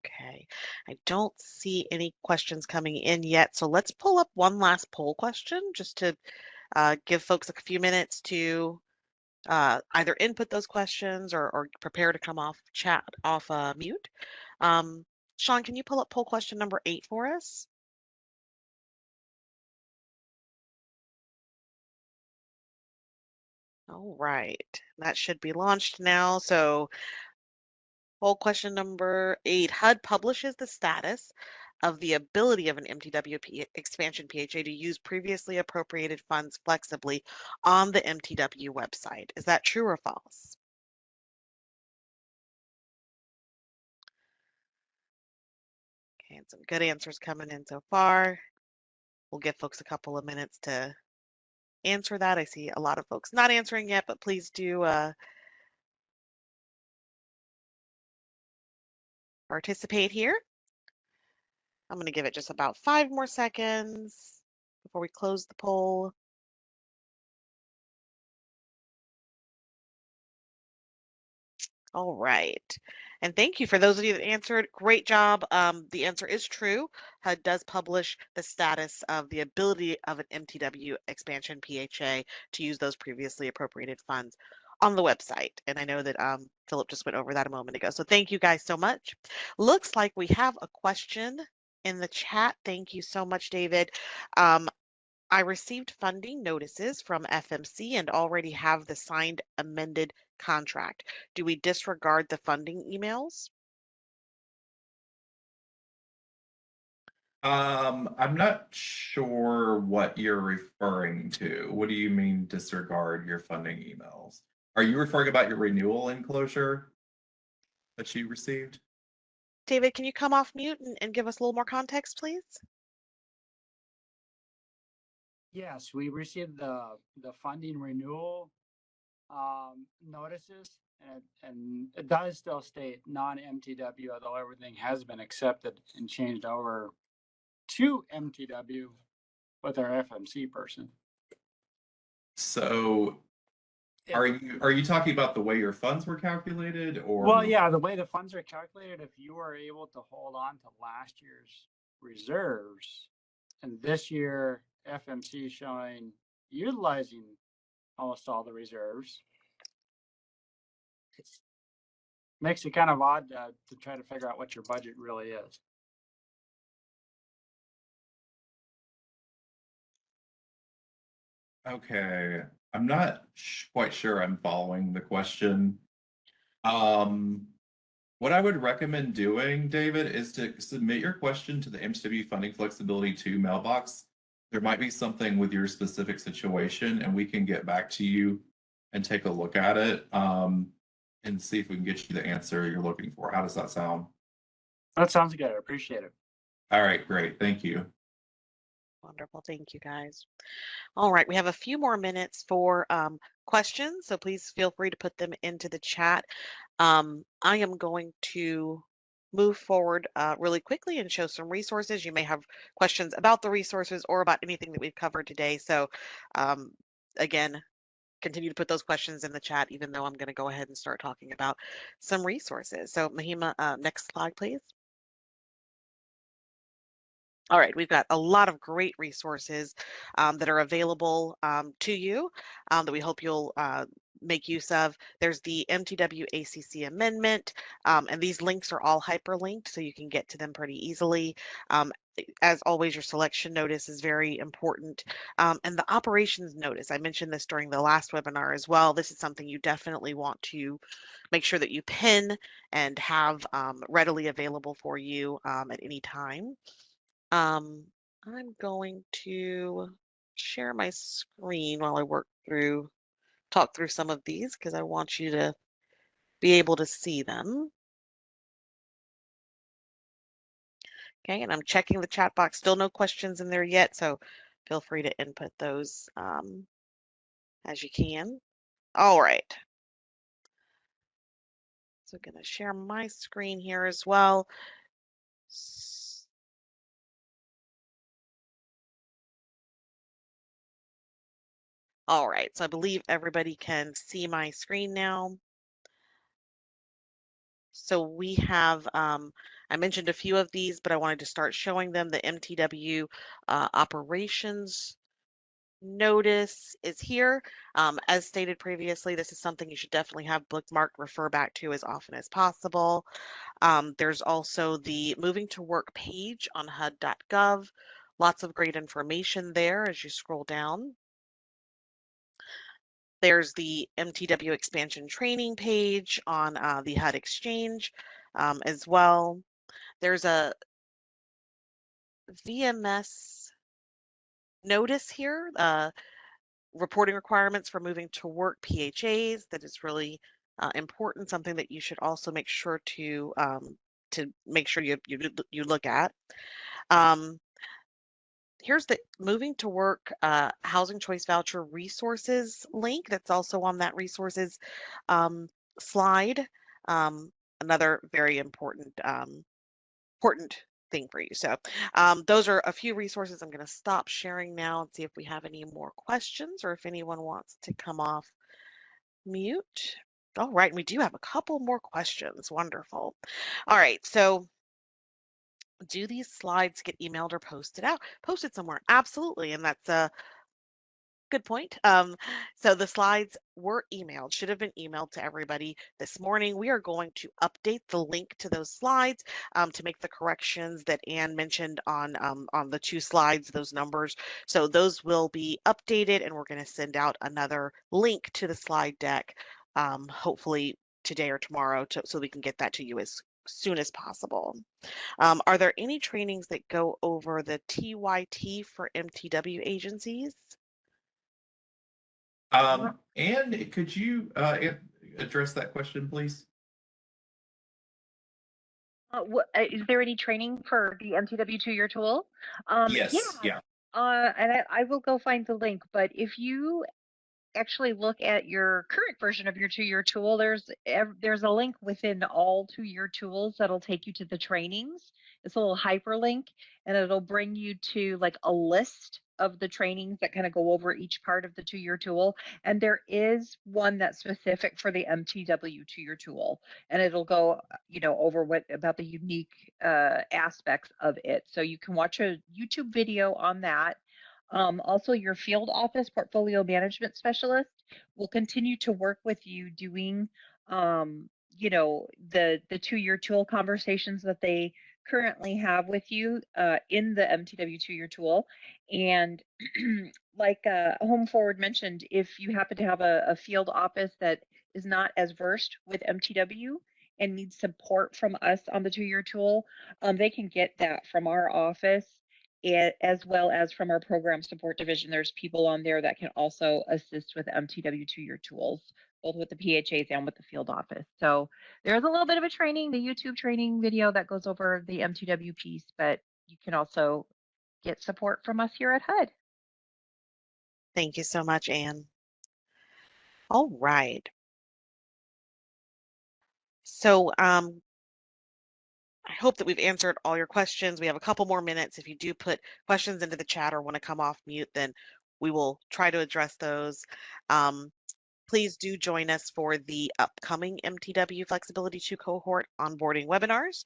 Okay, I don't see any questions coming in yet, so let's pull up one last poll question just to give folks a few minutes to either input those questions or prepare to come off mute. Sean, can you pull up poll question number 8 for us? All right, that should be launched now. So poll question number 8, HUD publishes the status of the ability of an MTW expansion PHA to use previously appropriated funds flexibly on the MTW website. Is that true or false? And some good answers coming in so far. We'll give folks a couple of minutes to answer that. I see a lot of folks not answering yet, but please do participate here. I'm going to give it just about 5 more seconds before we close the poll. All right. And thank you for those of you that answered. Great job. The answer is true. HUD does publish the status of the ability of an MTW expansion PHA to use those previously appropriated funds on the website. And I know that Philip just went over that a moment ago. So thank you guys so much. Looks like we have a question in the chat. Thank you so much, David. I received funding notices from FMC and already have the signed amended contract. Do we disregard the funding emails? I'm not sure what you're referring to. What do you mean disregard your funding emails? Are you referring about your renewal enclosure that you received? David, can you come off mute and give us a little more context, please? Yes, we received the funding renewal notices, and it does still state non-MTW, although everything has been accepted and changed over to MTW with our FMC person. So are you talking about the way your funds were calculated, or? Well, yeah, the way the funds are calculated, if you were able to hold on to last year's reserves, and this year FMC showing utilizing almost all the reserves, it makes it kind of odd to try to figure out what your budget really is. Okay, I'm not quite sure I'm following the question. What I would recommend doing, David, is to submit your question to the MTW Funding Flexibility 2 mailbox. There might be something with your specific situation, and we can get back to you and take a look at it and see if we can get you the answer you're looking for. How does that sound? That sounds good. I appreciate it. All right, great. Thank you. Wonderful. Thank you, guys. All right, we have a few more minutes for questions, so please feel free to put them into the chat. I am going to move forward really quickly and show some resources. You may have questions about the resources or about anything that we've covered today. So again, continue to put those questions in the chat, even though I'm going to go ahead and start talking about some resources. So Mahima, next slide, please. All right, we've got a lot of great resources that are available to you that we hope you'll make use of. There's the MTW ACC amendment, and these links are all hyperlinked, so you can get to them pretty easily. As always, your selection notice is very important. And the operations notice, I mentioned this during the last webinar as well. This is something you definitely want to make sure that you pin and have readily available for you at any time. I'm going to share my screen while I talk through some of these because I want you to be able to see them. Okay, and I'm checking the chat box. Still no questions in there yet, so feel free to input those as you can. All right. So I'm going to share my screen here as well. All right, so I believe everybody can see my screen now. So we have, I mentioned a few of these, but I wanted to start showing them. The MTW operations notice is here. As stated previously, this is something you should definitely have bookmarked, refer back to as often as possible. There's also the moving to work page on HUD.gov. Lots of great information there as you scroll down. There's the MTW expansion training page on the HUD Exchange as well. There's a VMS notice here, reporting requirements for moving to work PHAs. That is really important, something that you should also make sure to to make sure you look at. Here's the Moving to Work Housing Choice Voucher Resources link that's also on that resources slide. Another very important thing for you. So those are a few resources. I'm going to stop sharing now and see if we have any more questions or if anyone wants to come off mute. All right, we do have a couple more questions. Wonderful. All right, so do these slides get emailed or posted somewhere? Absolutely, and that's a good point. So the slides were emailed, should have been emailed to everybody this morning. We are going to update the link to those slides to make the corrections that Anne mentioned on the 2 slides, those numbers. So those will be updated, and we're going to send out another link to the slide deck, hopefully today or tomorrow, so we can get that to you as soon as possible. Are there any trainings that go over the TYT for MTW agencies? And could you address that question, please? Is there any training for the MTW 2-year tool? Yes. Yeah. And I will go find the link, but if you actually look at your current version of your 2-year tool, there's a link within all 2-year tools that'll take you to the trainings. It's a little hyperlink, and it'll bring you to like a list of the trainings that kind of go over each part of the 2-year tool. And there is one that's specific for the MTW 2-year tool, and it'll go, over what about the unique aspects of it. So you can watch a YouTube video on that. Also, your field office portfolio management specialist will continue to work with you doing, the 2-year tool conversations that they currently have with you in the MTW 2-year tool. And like Home Forward mentioned, if you happen to have a field office that is not as versed with MTW and needs support from us on the 2-year tool, they can get that from our office as well as from our program support division. There's people on there that can also assist with MTW 2-year tools, both with the PHAs and with the field office. So there's a little bit of a training, the YouTube training video that goes over the MTW piece, but you can also get support from us here at HUD. Thank you so much, Anne. All right. So I hope that we've answered all your questions. We have a couple more minutes. If you do put questions into the chat or want to come off mute, then we will try to address those. Please do join us for the upcoming MTW Flexibility 2 cohort onboarding webinars.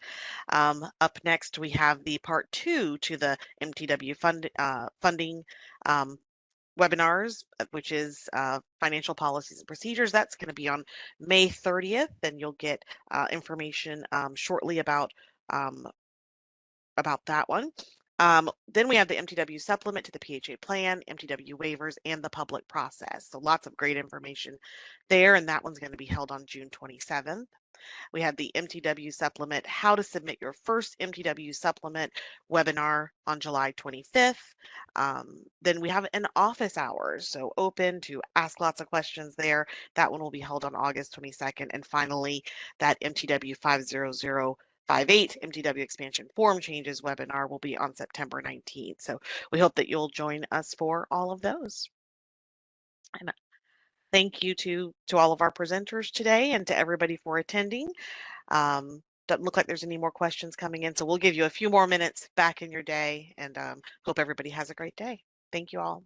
Up next, we have the part 2 to the MTW funding webinars, which is financial policies and procedures. That's going to be on May 30th, and you'll get information shortly about that one. Then we have the MTW supplement to the PHA plan, MTW waivers, and the public process. So lots of great information there, and that one's going to be held on June 27th. We have the MTW supplement, how to submit your first MTW supplement webinar on July 25th. Then we have an office hours, so open to ask lots of questions there. That one will be held on August 22nd. And finally, that MTW 50058 MTW expansion form changes webinar will be on September 19th. So we hope that you'll join us for all of those. And thank you to all of our presenters today and to everybody for attending. Doesn't look like there's any more questions coming in, so we'll give you a few more minutes back in your day, and hope everybody has a great day. Thank you all.